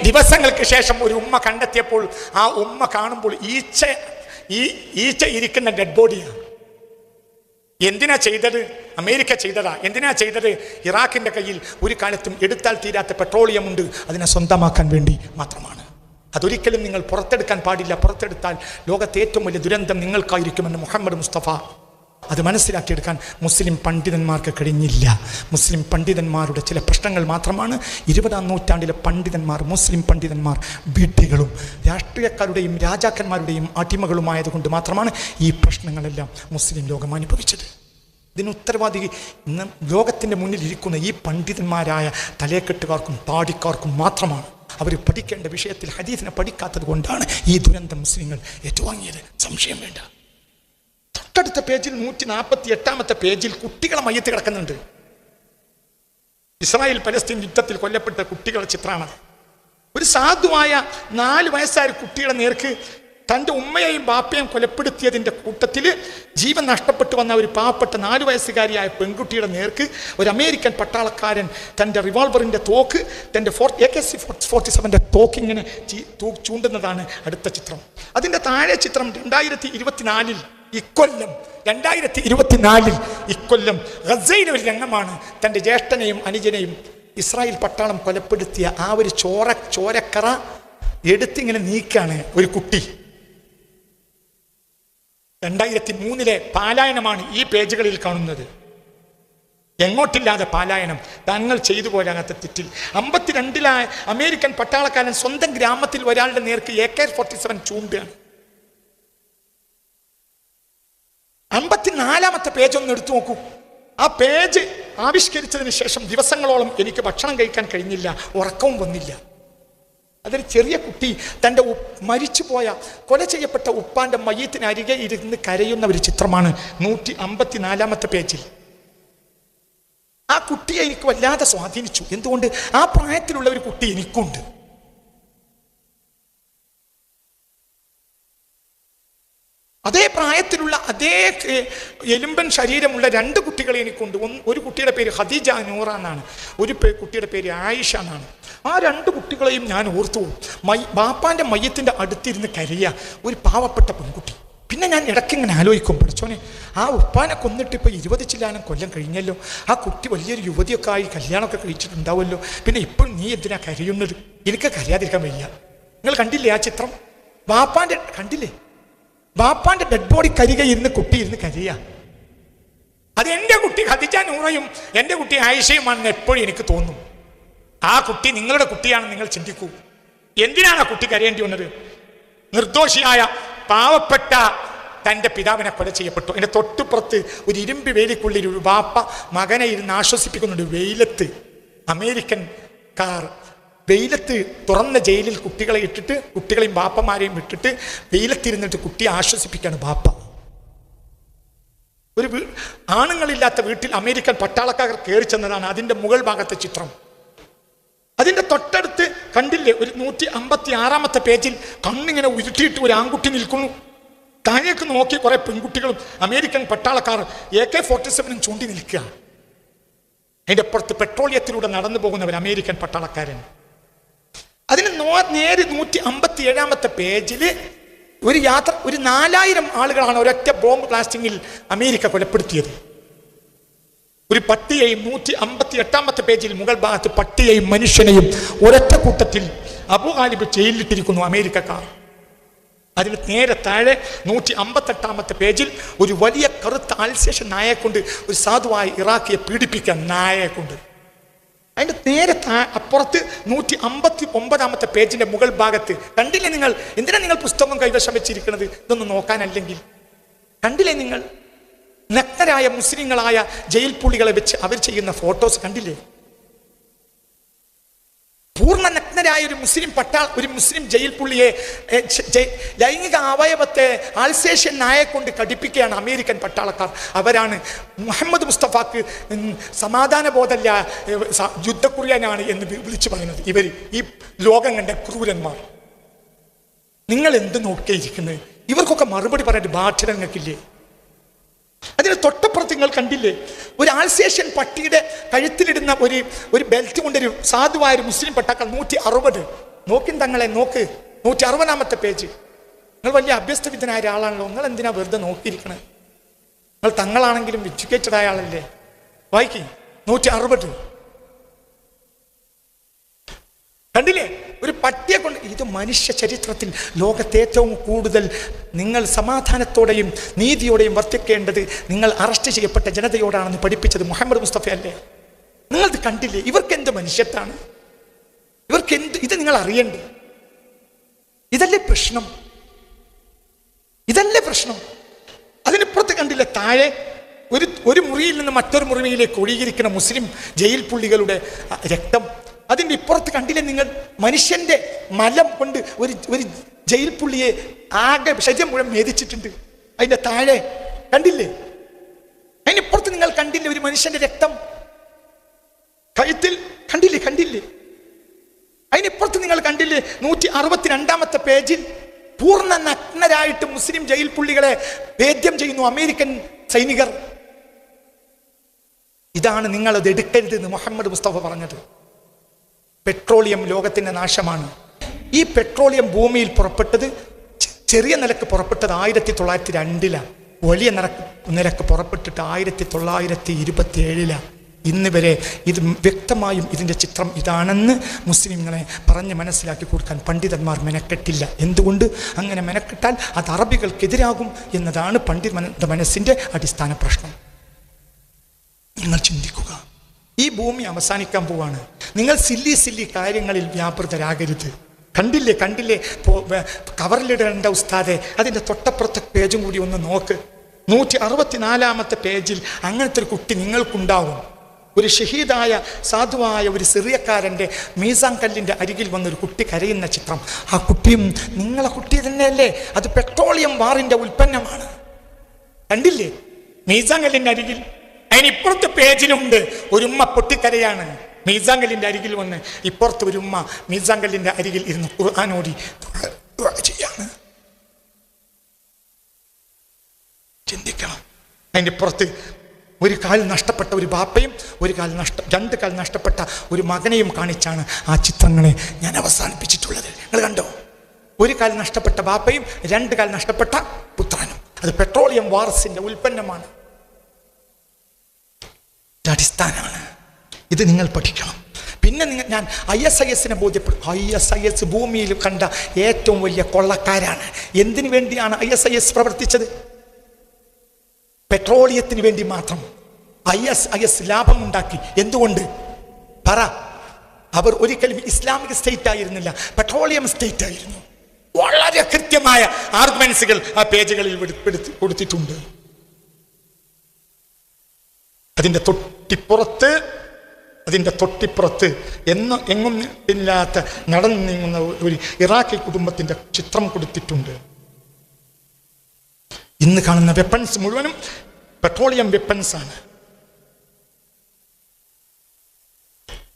ദിവസങ്ങൾക്ക് ശേഷം ഒരു ഉമ്മ കണ്ടെത്തിയപ്പോൾ ആ ഉമ്മ കാണുമ്പോൾ ഈച്ച ഇരിക്കുന്ന ഡെഡ് ബോഡിയാണ്. എന്തിനാ ചെയ്തത്? അമേരിക്ക ചെയ്തതാ. എന്തിനാ ചെയ്തത്? ഇറാഖിന്റെ കയ്യിൽ ഒരു കാലത്തും എടുത്താൽ തീരാത്ത പെട്രോളിയം ഉണ്ട്, അതിനെ സ്വന്തമാക്കാൻ വേണ്ടി മാത്രമാണ്. അതൊരിക്കലും നിങ്ങൾ പുറത്തെടുക്കാൻ പാടില്ല. പുറത്തെടുത്താൽ ലോകത്തെ ഏറ്റവും വലിയ ദുരന്തം നിങ്ങൾക്കായിരിക്കുമെന്ന് മുഹമ്മദ് മുസ്തഫ. അത് മനസ്സിലാക്കിയെടുക്കാൻ മുസ്ലിം പണ്ഡിതന്മാർക്ക് കഴിഞ്ഞില്ല. മുസ്ലിം പണ്ഡിതന്മാരുടെ ചില പ്രശ്നങ്ങൾ മാത്രമാണ്. 20-ാം നൂറ്റാണ്ടിലെ പണ്ഡിതന്മാർ, മുസ്ലിം പണ്ഡിതന്മാർ വിഡ്ഢികളും രാഷ്ട്രീയക്കാരുടെയും രാജാക്കന്മാരുടെയും അടിമകളുമായതുകൊണ്ട് മാത്രമാണ് ഈ പ്രശ്നങ്ങളെല്ലാം മുസ്ലിം ലോകം അനുഭവിച്ചത്. ഇതിന് ഉത്തരവാദി ഇന്ന് ലോകത്തിൻ്റെ മുന്നിൽ ഇരിക്കുന്ന ഈ പണ്ഡിതന്മാരായ തലേക്കെട്ടുകാർക്കും താടിക്കാർക്കും മാത്രമാണ്. അവർ പഠിക്കേണ്ട വിഷയത്തിൽ ഹദീസിനെ പഠിക്കാത്തത് കൊണ്ടാണ് ഈ ദുരന്തം മുസ്ലിങ്ങൾ ഏറ്റുവാങ്ങിയത്. സംശയം വേണ്ട. തൊട്ടടുത്ത പേജിൽ 148 പേജിൽ കുട്ടികളെ മയ്യത്ത് കിടക്കുന്നുണ്ട്. ഇസ്രായേൽ പലസ്തീൻ യുദ്ധത്തിൽ കൊല്ലപ്പെട്ട കുട്ടികളുടെ ചിത്രമാണ്. ഒരു സാധുവായ 4 വയസ്സായ കുട്ടിയുടെ നേർക്ക് തൻ്റെ ഉമ്മയെയും ബാപ്പയും കൊലപ്പെടുത്തിയതിൻ്റെ കൂട്ടത്തിൽ ജീവൻ നഷ്ടപ്പെട്ടു വന്ന ഒരു പാവപ്പെട്ട 4 വയസ്സുകാരിയായ പെൺകുട്ടിയുടെ നേർക്ക് ഒരു അമേരിക്കൻ പട്ടാളക്കാരൻ തൻ്റെ റിവോൾവറിൻ്റെ തോക്ക്, തൻ്റെ AK-47 തോക്കിങ്ങനെ ചൂണ്ടുന്നതാണ് അടുത്ത ചിത്രം. അതിൻ്റെ താഴെ ചിത്രം 2024 ഇക്കൊല്ലം ഗസയിലെ ഒരു രംഗമാണ്. തൻ്റെ ജ്യേഷ്ഠനെയും അനുജനെയും ഇസ്രായേൽ പട്ടാളം കൊലപ്പെടുത്തിയ ആ ഒരു ചോരക്കറ എടുത്തിങ്ങനെ നീക്കാണ് ഒരു കുട്ടി. 2003 പാലായനമാണ് ഈ പേജുകളിൽ കാണുന്നത്. എങ്ങോട്ടില്ലാതെ പാലായനം. തങ്ങൾ ചെയ്തു പോരാകാത്ത തെറ്റിൽ 52 അമേരിക്കൻ പട്ടാളക്കാരൻ സ്വന്തം ഗ്രാമത്തിൽ ഒരാളുടെ നേർക്ക് AK-47 ചൂണ്ടുകയാണ്. 54 പേജ് ഒന്ന് എടുത്തു നോക്കൂ. ആ പേജ് ആവിഷ്കരിച്ചതിന് ശേഷം ദിവസങ്ങളോളം എനിക്ക് ഭക്ഷണം കഴിക്കാൻ കഴിഞ്ഞില്ല, ഉറക്കവും വന്നില്ല. അതൊരു ചെറിയ കുട്ടി തൻ്റെ മരിച്ചുപോയ കൊല ചെയ്യപ്പെട്ട ഉപ്പാന്റെ മയ്യത്തിനരികെ ഇരുന്ന് കരയുന്ന ഒരു ചിത്രമാണ് 154 പേജിൽ. ആ കുട്ടിയെ എനിക്ക് വല്ലാതെ സ്വാധീനിച്ചു. എന്തുകൊണ്ട്? ആ പ്രായത്തിലുള്ള ഒരു കുട്ടി എനിക്കുണ്ട്. അതേ പ്രായത്തിലുള്ള അതേ എലുമ്പൻ ശരീരമുള്ള 2 കുട്ടികളെ എനിക്കുണ്ട്. ഒരു കുട്ടിയുടെ പേര് ഖദീജ നൂറ എന്നാണ്, ഒരു കുട്ടിയുടെ പേര് ആയിഷ എന്നാണ്. ആ 2 കുട്ടികളെയും ഞാൻ ഓർത്തു. ബാപ്പാന്റെ മയ്യത്തിന്റെ അടുത്തിരുന്ന് കരയ ഒരു പാവപ്പെട്ട പെൺകുട്ടി. പിന്നെ ഞാൻ ഇടയ്ക്കിങ്ങനെ ആലോചിക്കും, പഠിച്ചോനെ ആ ഉപ്പാനെ കൊന്നിട്ട് ഇപ്പോൾ 20 ചില്ലാനം കൊല്ലം കഴിഞ്ഞല്ലോ. ആ കുട്ടി വലിയൊരു യുവതിയൊക്കെ ആയി കല്യാണമൊക്കെ കഴിച്ചിട്ടുണ്ടാവുമല്ലോ. പിന്നെ ഇപ്പോൾ നീ എന്തിനാ കരയുന്നത്? എനിക്ക് കരയാതിരിക്കാൻ വയ്യ. നിങ്ങൾ കണ്ടില്ലേ ആ ചിത്രം? കണ്ടില്ലേ ബാപ്പാന്റെ ഡെഡ് ബോഡി ഇരുന്ന് കുട്ടി ഇരുന്ന് കരയ. അത് എൻ്റെ കുട്ടി ഖദീജ നൂറയും എൻ്റെ കുട്ടി ആയിഷയുമാണെന്ന് എപ്പോഴും എനിക്ക് തോന്നും. ആ കുട്ടി നിങ്ങളുടെ കുട്ടിയാണെന്ന് നിങ്ങൾ ചിന്തിക്കൂ. എന്തിനാണ് ആ കുട്ടി കരയേണ്ടി വന്നത്? നിർദോഷിയായ പാവപ്പെട്ട തൻ്റെ പിതാവിനെ കൊല ചെയ്യപ്പെട്ടു. അതിൻ്റെ തൊട്ടുപുറത്ത് ഒരു ഇരുമ്പ് വേലിക്കുള്ളിൽ ഒരു ബാപ്പ മകനെ ഇരുന്ന് ആശ്വസിപ്പിക്കുന്നുണ്ട്. വെയിലത്ത് അമേരിക്കൻ കാർ വെയിലത്ത് തുറന്ന ജയിലിൽ കുട്ടികളെ ഇട്ടിട്ട്, കുട്ടികളെയും ബാപ്പമാരെയും വിട്ടിട്ട് വെയിലത്തിരുന്നിട്ട് കുട്ടിയെ ആശ്വസിപ്പിക്കാണ് ബാപ്പ. ഒരു ആണുങ്ങളില്ലാത്ത വീട്ടിൽ അമേരിക്കൻ പട്ടാളക്കാർ കയറി ചെന്നതാണ് അതിൻ്റെ മുകൾ ഭാഗത്തെ ചിത്രം. അതിൻ്റെ തൊട്ടടുത്ത് കണ്ടില്ലേ ഒരു 156 പേജിൽ കണ്ണിങ്ങനെ ഉരുട്ടിയിട്ട് ഒരു ആൺകുട്ടി നിൽക്കുന്നു. താഴേക്ക് നോക്കി കുറെ പെൺകുട്ടികളും അമേരിക്കൻ പട്ടാളക്കാർ AK-47 ചൂണ്ടി നിൽക്കുക. അതിൻ്റെ അപ്പുറത്ത് പെട്രോളിയത്തിലൂടെ നടന്നു പോകുന്ന ഒരു അമേരിക്കൻ പട്ടാളക്കാരൻ. അതിന് നേരെ 157 പേജിൽ ഒരു 4000 ആളുകളാണ് ഒരൊറ്റ ബോംബ് ബ്ലാസ്റ്റിങ്ങിൽ അമേരിക്ക കൊലപ്പെടുത്തിയത്. ഒരു പട്ടിയെയും 158 പേജിൽ മുകൾ ഭാഗത്ത് പട്ടിയെയും മനുഷ്യനെയും ഒരൊറ്റ കൂട്ടത്തിൽ അബു ഗാലിബ് ജയിലിലിട്ടിരിക്കുന്നു അമേരിക്കക്കാർ. അതിന് നേരെ താഴെ 158 പേജിൽ ഒരു വലിയ കറുത്ത ആൽസേഷൻ നായയെ കൊണ്ട് ഒരു സാധുവായ ഇറാഖിയെ പീഡിപ്പിക്കാൻ നായയെ കൊണ്ട്. അതിൻ്റെ നേരെ അപ്പുറത്ത് 159 പേജിന്റെ മുകൾ ഭാഗത്ത് കണ്ടില്ലേ നിങ്ങൾ? എന്തിനാ നിങ്ങൾ പുസ്തകം കൈവശം വെച്ചിരിക്കുന്നത്? ഇതൊന്നും നോക്കാനല്ലെങ്കിൽ. കണ്ടില്ലേ നിങ്ങൾ? നഗ്നരായ മുസ്ലിങ്ങളായ ജയിൽ പുള്ളികളെ വെച്ച് അവർ ചെയ്യുന്ന ഫോട്ടോസ് കണ്ടില്ലേ? പൂർണ്ണ നഗ്ന നഗ്നരായ ഒരു മുസ്ലിം ജയിൽ പുള്ളിയെ ലൈംഗിക അവയവത്തെ ആൽസേഷ്യൻ നായെ കൊണ്ട് കടിപ്പിക്കുകയാണ് അമേരിക്കൻ പട്ടാളക്കാർ. അവരാണ് മുഹമ്മദ് മുസ്തഫാക്ക് സമാധാന ബോധമല്ല, യുദ്ധക്കുറിയനാണ് എന്ന് വിളിച്ചു പറയുന്നത്. ഇവർ ഈ ലോകം കണ്ട ക്രൂരന്മാർ. നിങ്ങൾ എന്ത് നോക്കിയിരിക്കുന്നത്? ഇവർക്കൊക്കെ മറുപടി പറയാൻ ബാധ്യതങ്ങൾക്കില്ലേ? അതിന് തൊട്ടപ്പുറത്ത് നിങ്ങൾ കണ്ടില്ലേ, ഒരു ആൽസേഷ്യൻ പട്ടിയുടെ കഴുത്തിലിടുന്ന ഒരു ബെൽറ്റ് കൊണ്ടൊരു സാധുവായ ഒരു മുസ്ലിം പട്ടാക്കൾ 160. നോക്കി തങ്ങളെ നോക്ക്, 160-ാമത്തെ പേജ്. നിങ്ങൾ വലിയ അഭ്യസ്തവിദ്യനായ ഒരാളാണല്ലോ, നിങ്ങൾ എന്തിനാ വെറുതെ നോക്കിയിരിക്കണത്? നിങ്ങൾ തങ്ങളാണെങ്കിലും എഡ്യൂക്കേറ്റഡ് ആയ ആളല്ലേ, വായിക്കും. 160 കണ്ടില്ലേ? ഒരു പട്ടിയെ കൊണ്ട്. ഇത് മനുഷ്യ ചരിത്രത്തിൽ ലോകത്തെ ഏറ്റവും കൂടുതൽ നിങ്ങൾ സമാധാനത്തോടെയും നീതിയോടെയും വർത്തിക്കേണ്ടത് നിങ്ങൾ അറസ്റ്റ് ചെയ്യപ്പെട്ട ജനതയോടാണെന്ന് പഠിപ്പിച്ചത് മുഹമ്മദ് മുസ്തഫ അല്ലേ? നിങ്ങളത് കണ്ടില്ലേ? ഇവർക്ക് എന്ത് മനുഷ്യത്താണ്? ഇവർക്ക് എന്ത്? ഇത് നിങ്ങൾ അറിയണ്ടേ? ഇതല്ലേ പ്രശ്നം? ഇതല്ലേ പ്രശ്നം? അതിനിപ്പുറത്ത് കണ്ടില്ലേ, താഴെ ഒരു മുറിയിൽ നിന്ന് മറ്റൊരു മുറിയിലേക്ക് ഒഴുകിയിരിക്കുന്ന മുസ്ലിം ജയിൽ പുള്ളികളുടെ രക്തം. അതിൻ്റെ ഇപ്പുറത്ത് കണ്ടില്ലേ നിങ്ങൾ, മനുഷ്യന്റെ മലം കൊണ്ട് ഒരു ജയിൽ പുള്ളിയെ ആകെ ശരീരം മുഴുവൻ മേധിച്ചിട്ടുണ്ട്. അതിന്റെ താഴെ കണ്ടില്ലേ? അതിനിപ്പുറത്ത് നിങ്ങൾ കണ്ടില്ലേ ഒരു മനുഷ്യന്റെ രക്തം കഴുത്തിൽ? കണ്ടില്ലേ? അതിനിപ്പുറത്ത് നിങ്ങൾ കണ്ടില്ലേ 162-ാമത്തെ പേജിൽ പൂർണ്ണ നഗ്നരായിട്ട് മുസ്ലിം ജയിൽ പുള്ളികളെ വേദ്യം ചെയ്യുന്നു അമേരിക്കൻ സൈനികർ. ഇതാണ് നിങ്ങളത് എടുക്കരുത് എന്ന് മുഹമ്മദ് മുസ്തഫ പറഞ്ഞത്. പെട്രോളിയം ലോകത്തിന്റെ നാശമാണ്. ഈ പെട്രോളിയം ഭൂമിയിൽ പുറപ്പെട്ടത് ചെറിയ നിലക്ക് പുറപ്പെട്ടത് 1902-ലാണ്. വലിയ നിരക്ക് പുറപ്പെട്ടിട്ട് 1927-ലാണ്. ഇന്ന് വരെ ഇത് വ്യക്തമായും ഇതിൻ്റെ ചിത്രം ഇതാണെന്ന് മുസ്ലിങ്ങളെ പറഞ്ഞ് മനസ്സിലാക്കി കൊടുക്കാൻ പണ്ഡിതന്മാർ മെനക്കെട്ടില്ല. എന്തുകൊണ്ട്? അങ്ങനെ മെനക്കെട്ടാൽ അത് അറബികൾക്കെതിരാകും എന്നതാണ് പണ്ഡിത മനസ്സിൻ്റെ അടിസ്ഥാന പ്രശ്നം. നിങ്ങൾ ചിന്തിക്കുക, ഈ ഭൂമി അവസാനിക്കാൻ പോവാണ്. നിങ്ങൾ സില്ലി കാര്യങ്ങളിൽ വ്യാപൃതരാകരുത്. കണ്ടില്ലേ കവറിലിടേണ്ട ഉസ്താദെ, അതിൻ്റെ തൊട്ടപ്പുറത്തെ പേജും കൂടി ഒന്ന് നോക്ക്. 164-ാമത്തെ പേജിൽ അങ്ങനത്തെ ഒരു കുട്ടി നിങ്ങൾക്കുണ്ടാവും. ഒരു ഷഹീദായ സാധുവായ ഒരു സിറിയക്കാരൻ്റെ മീസാൻ കല്ലിൻ്റെ അരികിൽ വന്നൊരു കുട്ടി കരയുന്ന ചിത്രം. ആ കുട്ടിയും നിങ്ങളെ കുട്ടി തന്നെയല്ലേ? അത് പെട്രോളിയം വാറിൻ്റെ ഉൽപ്പന്നമാണ്. കണ്ടില്ലേ മീസാൻ കല്ലിൻ്റെ അരികിൽ? അതിനിപ്പുറത്തെ പേജിലുണ്ട് ഒരു ഉമ്മ പൊട്ടിക്കരയാണ്. മീസാൻ കല്ലിൻ്റെ അരികിൽ വന്ന് ഇപ്പുറത്ത് ഒരു ഉമ്മ മീസാൻ കല്ലിൻ്റെ അരികിൽ ഇരുന്ന് ഖുർആനോദി ചെയ്യാണ്. ചിന്തിക്കണം. അതിൻ്റെ പുറത്ത് ഒരു കാൽ നഷ്ടപ്പെട്ട ഒരു ബാപ്പയും രണ്ട് കാൽ നഷ്ടപ്പെട്ട ഒരു മകനെയും കാണിച്ചാണ് ആ ചിത്രങ്ങളെ ഞാൻ അവസാനിപ്പിച്ചിട്ടുള്ളത്. നിങ്ങൾ കണ്ടോ? ഒരു കാൽ നഷ്ടപ്പെട്ട ബാപ്പയും 2 കാൽ നഷ്ടപ്പെട്ട പുത്രനും. അത് പെട്രോളിയം വാർസിന്റെ ഉൽപ്പന്നമാണ്. അടിസ്ഥാനമാണ്. ഇത് നിങ്ങൾ പഠിക്കണം. പിന്നെ ഞാൻ ISIS-നെ ബോധ്യപ്പെടും. ISIS ഭൂമിയിൽ കണ്ട ഏറ്റവും വലിയ കൊള്ളക്കാരാണ്. എന്തിനു വേണ്ടിയാണ് ISIS പ്രവർത്തിച്ചത്? പെട്രോളിയത്തിന് വേണ്ടി മാത്രം. ISIS ലാഭമുണ്ടാക്കി. എന്തുകൊണ്ട്? പറ. അവർ ഒരിക്കലും ഇസ്ലാമിക് സ്റ്റേറ്റ് ആയിരുന്നില്ല, പെട്രോളിയം സ്റ്റേറ്റ് ആയിരുന്നു. വളരെ കൃത്യമായ ആർഗ്യുമെന്റ്സുകൾ ആ പേജുകളിൽ കൊടുത്തിട്ടുണ്ട്. അതിൻ്റെ തൊട്ടിപ്പുറത്ത് എങ്ങും ഇല്ലാത്ത നടന്നു നീങ്ങുന്ന ഒരു ഇറാഖി കുടുംബത്തിന്റെ ചിത്രം കൊടുത്തിട്ടുണ്ട്. ഇന്ന് കാണുന്ന വെപ്പൺസ് മുഴുവനും പെട്രോളിയം വെപ്പൺസ് ആണ്.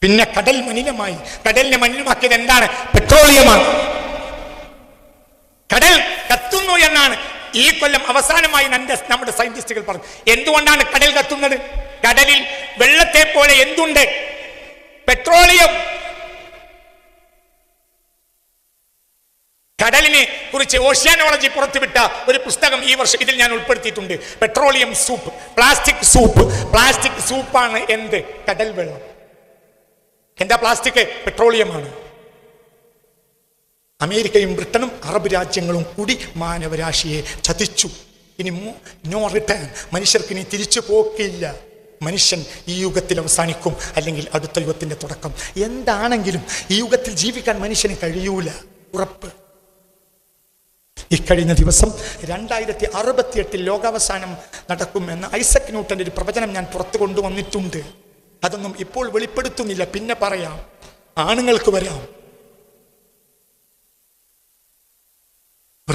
പിന്നെ കടലിനെ മലിനമാക്കിയത് എന്താണ്? പെട്രോളിയമാണ്. കടൽ കത്തുന്നു എന്നാണ് ഈ കൊല്ലം അവസാനമായി നമ്മുടെ സയന്റിസ്റ്റുകൾ പറഞ്ഞു. എന്തുകൊണ്ടാണ് കടൽ കത്തുന്നത്? കടലിൽ വെള്ളത്തെ പോലെ എന്തുണ്ട്? പെട്രോളിയം. കടലിനെ കുറിച്ച് ഓഷ്യാനോളജി പുറത്തുവിട്ട ഒരു പുസ്തകം ഈ വർഷം ഇതിൽ ഞാൻ ഉൾപ്പെടുത്തിയിട്ടുണ്ട്. പെട്രോളിയം സൂപ്പ്, പ്ലാസ്റ്റിക് സൂപ്പാണ് എന്ത്? കടൽ വെള്ളം. എന്താ പ്ലാസ്റ്റിക്? പെട്രോളിയമാണ്. അമേരിക്കയും ബ്രിട്ടനും അറബ് രാജ്യങ്ങളും കൂടി മാനവരാശിയെ ചതിച്ചു. ഇനി നോ റിട്ടേൺ. മനുഷ്യർക്ക് ഇനി തിരിച്ചു പോക്കില്ല. മനുഷ്യൻ ഈ യുഗത്തിൽ അവസാനിക്കും, അല്ലെങ്കിൽ അടുത്ത യുഗത്തിന്റെ തുടക്കം. എന്താണെങ്കിലും ഈ യുഗത്തിൽ ജീവിക്കാൻ മനുഷ്യന് കഴിയൂല, ഉറപ്പ്. ഇക്കഴിഞ്ഞ ദിവസം 2068 ലോകാവസാനം നടക്കുമെന്ന് ഐസക് ന്യൂട്ടന്റെ ഒരു പ്രവചനം ഞാൻ പുറത്തു കൊണ്ടുവന്നിട്ടുണ്ട്. അതൊന്നും ഇപ്പോൾ വെളിപ്പെടുത്തുന്നില്ല, പിന്നെ പറയാം. ആണുങ്ങൾക്ക് വരാം,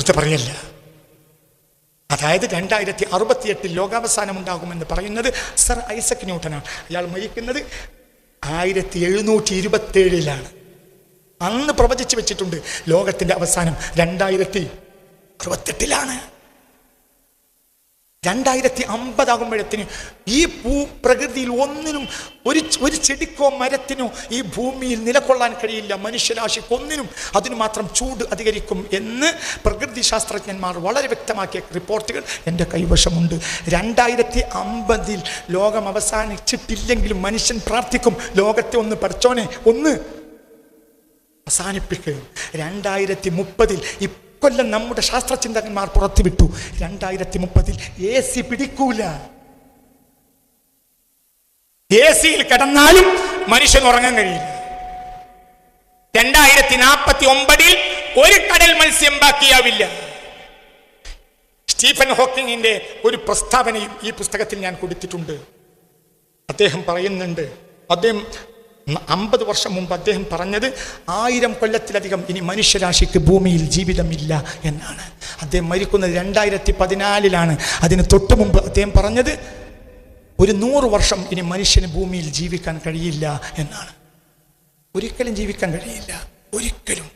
വെറുതെ പറയല്ല. അതായത് 2068 ലോകാവസാനം ഉണ്ടാകുമെന്ന് പറയുന്നത് സർ ഐസക് ന്യൂട്ടനാണ്. അയാൾ മരിക്കുന്നത് 1727 അന്ന് പ്രവചിച്ചു വെച്ചിട്ടുണ്ട് ലോകത്തിന്റെ അവസാനം 2068 2050 ആകുമ്പോഴത്തിന് ഈ പ്രകൃതിയിൽ ഒന്നിനും ഒരു ചെടിക്കോ മരത്തിനോ ഈ ഭൂമിയിൽ നിലകൊള്ളാൻ കഴിയില്ല. മനുഷ്യരാശിക്കൊന്നിനും അതിനു മാത്രം ചൂട് അധികരിക്കും എന്ന് പ്രകൃതി ശാസ്ത്രജ്ഞന്മാർ വളരെ വ്യക്തമാക്കിയ റിപ്പോർട്ടുകൾ എൻ്റെ കൈവശമുണ്ട്. 2050 ലോകം അവസാനിച്ചിട്ടില്ലെങ്കിലും മനുഷ്യൻ പ്രാർത്ഥിക്കും, ലോകത്തെ ഒന്ന് പഠിച്ചോനെ ഒന്ന് അവസാനിപ്പിക്കുക. 2030 കൊല്ലം നമ്മുടെ ശാസ്ത്രചിന്തകന്മാർ പുറത്തുവിട്ടു, 2030 AC പിടിക്കൂല. AC-യിൽ കിടന്നാലും മനുഷ്യൻ ഉറങ്ങാൻ കഴിയില്ല. 2049 ഒരു കടൽ മത്സ്യം ബാക്കിയാവില്ല. സ്റ്റീഫൻ ഹോക്കിങ്ങിന്റെ ഒരു പ്രസ്താവനയും ഈ പുസ്തകത്തിൽ ഞാൻ കൊടുത്തിട്ടുണ്ട്. അദ്ദേഹം പറയുന്നുണ്ട്, അദ്ദേഹം 50 വർഷം മുമ്പ് അദ്ദേഹം പറഞ്ഞത് 1000 കൊല്ലത്തിലധികം ഇനി മനുഷ്യരാശിക്ക് ഭൂമിയിൽ ജീവിതമില്ല എന്നാണ്. അദ്ദേഹം മരിക്കുന്നത് 2014 അതിന് തൊട്ട് മുമ്പ് അദ്ദേഹം പറഞ്ഞത് ഒരു 100 വർഷം ഇനി മനുഷ്യന് ഭൂമിയിൽ ജീവിക്കാൻ കഴിയില്ല എന്നാണ്. ഒരിക്കലും ജീവിക്കാൻ കഴിയില്ല, ഒരിക്കലും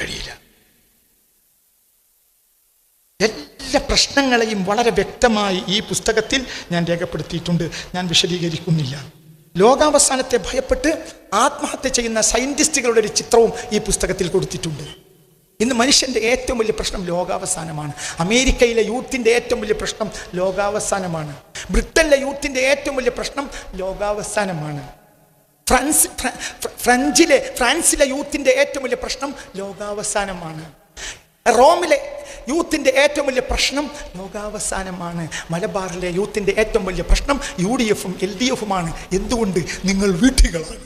കഴിയില്ല. എല്ലാ പ്രശ്നങ്ങളെയും വളരെ വ്യക്തമായി ഈ പുസ്തകത്തിൽ ഞാൻ രേഖപ്പെടുത്തിയിട്ടുണ്ട്. ഞാൻ വിശദീകരിക്കുന്നില്ല. ലോകാവസാനത്തെ ഭയപ്പെട്ട് ആത്മഹത്യ ചെയ്യുന്ന സയന്റിസ്റ്റുകളുടെ ഒരു ചിത്രവും ഈ പുസ്തകത്തിൽ കൊടുത്തിട്ടുണ്ട്. ഇന്ന് മനുഷ്യന്റെ ഏറ്റവും വലിയ പ്രശ്നം ലോകാവസാനമാണ്. അമേരിക്കയിലെ യൂത്തിന്റെ ഏറ്റവും വലിയ പ്രശ്നം ലോകാവസാനമാണ്. ബ്രിട്ടനിലെ യൂത്തിന്റെ ഏറ്റവും വലിയ പ്രശ്നം ലോകാവസാനമാണ്. ഫ്രാൻസിലെ യൂത്തിന്റെ ഏറ്റവും വലിയ പ്രശ്നം ലോകാവസാനമാണ്. റോമിലെ യൂത്തിന്റെ ഏറ്റവും വലിയ പ്രശ്നം ലോകാവസാനമാണ്. മലബാറിലെ യൂത്തിന്റെ ഏറ്റവും വലിയ പ്രശ്നം UDF-ഉം LDF-ഉമാണ്. എന്തുകൊണ്ട്? നിങ്ങൾ വീട്ടികളാണ്,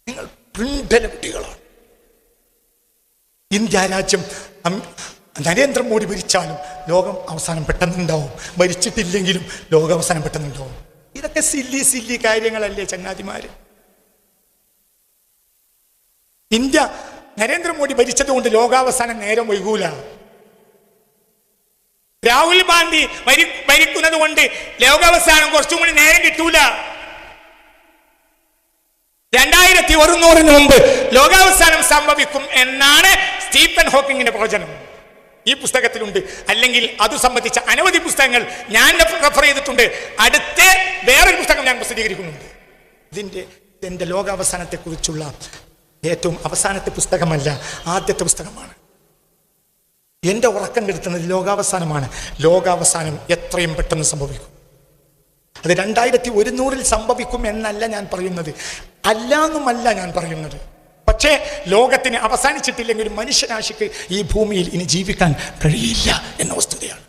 നിങ്ങൾ കുട്ടികളാണ്. ഇന്ത്യ രാജ്യം നരേന്ദ്രമോദി ഭരിച്ചാലും ലോകം അവസാനം പെട്ടെന്നുണ്ടാവും, ഭരിച്ചിട്ടില്ലെങ്കിലും ലോകാവസാനം പെട്ടെന്നുണ്ടാവും. ഇതൊക്കെ സില്ലി കാര്യങ്ങളല്ലേ ചങ്ങാതിമാര്? ഇന്ത്യ നരേന്ദ്രമോദി ഭരിച്ചതുകൊണ്ട് ലോകാവസാനം നേരം വൈകൂല. രാഹുൽ ഗാന്ധി ഭരിക്കുന്നത് കൊണ്ട് ലോകാവസാനം കുറച്ചും കൂടി നേരം കിട്ടൂല. 2100 മുമ്പ് ലോകാവസാനം സംഭവിക്കും എന്നാണ് സ്റ്റീഫൻ ഹോക്കിങ്ങിന്റെ പ്രവചനം. ഈ പുസ്തകത്തിലുണ്ട്. അല്ലെങ്കിൽ അത് സംബന്ധിച്ച അനവധി പുസ്തകങ്ങൾ ഞാൻ റെഫർ ചെയ്തിട്ടുണ്ട്. അടുത്ത വേറൊരു പുസ്തകം ഞാൻ പ്രസിദ്ധീകരിക്കുന്നുണ്ട്. ഇതിന്റെ ലോകാവസാനത്തെ കുറിച്ചുള്ള ഏറ്റവും അവസാനത്തെ പുസ്തകമല്ല, ആദ്യത്തെ പുസ്തകമാണ്. എൻ്റെ ഉറക്കം കെടുത്തുന്നത് ലോകാവസാനമാണ്. ലോകാവസാനം എത്രയും പെട്ടെന്ന് സംഭവിക്കും. അത് 2100 സംഭവിക്കും എന്നല്ല ഞാൻ പറയുന്നത്, അല്ലാന്നുമല്ല ഞാൻ പറയുന്നത്. പക്ഷേ ലോകത്തിന് അവസാനിച്ചിട്ടില്ലെങ്കിൽ മനുഷ്യരാശിക്ക് ഈ ഭൂമിയിൽ ഇനി ജീവിക്കാൻ കഴിയില്ല എന്ന വസ്തുതയാണ്.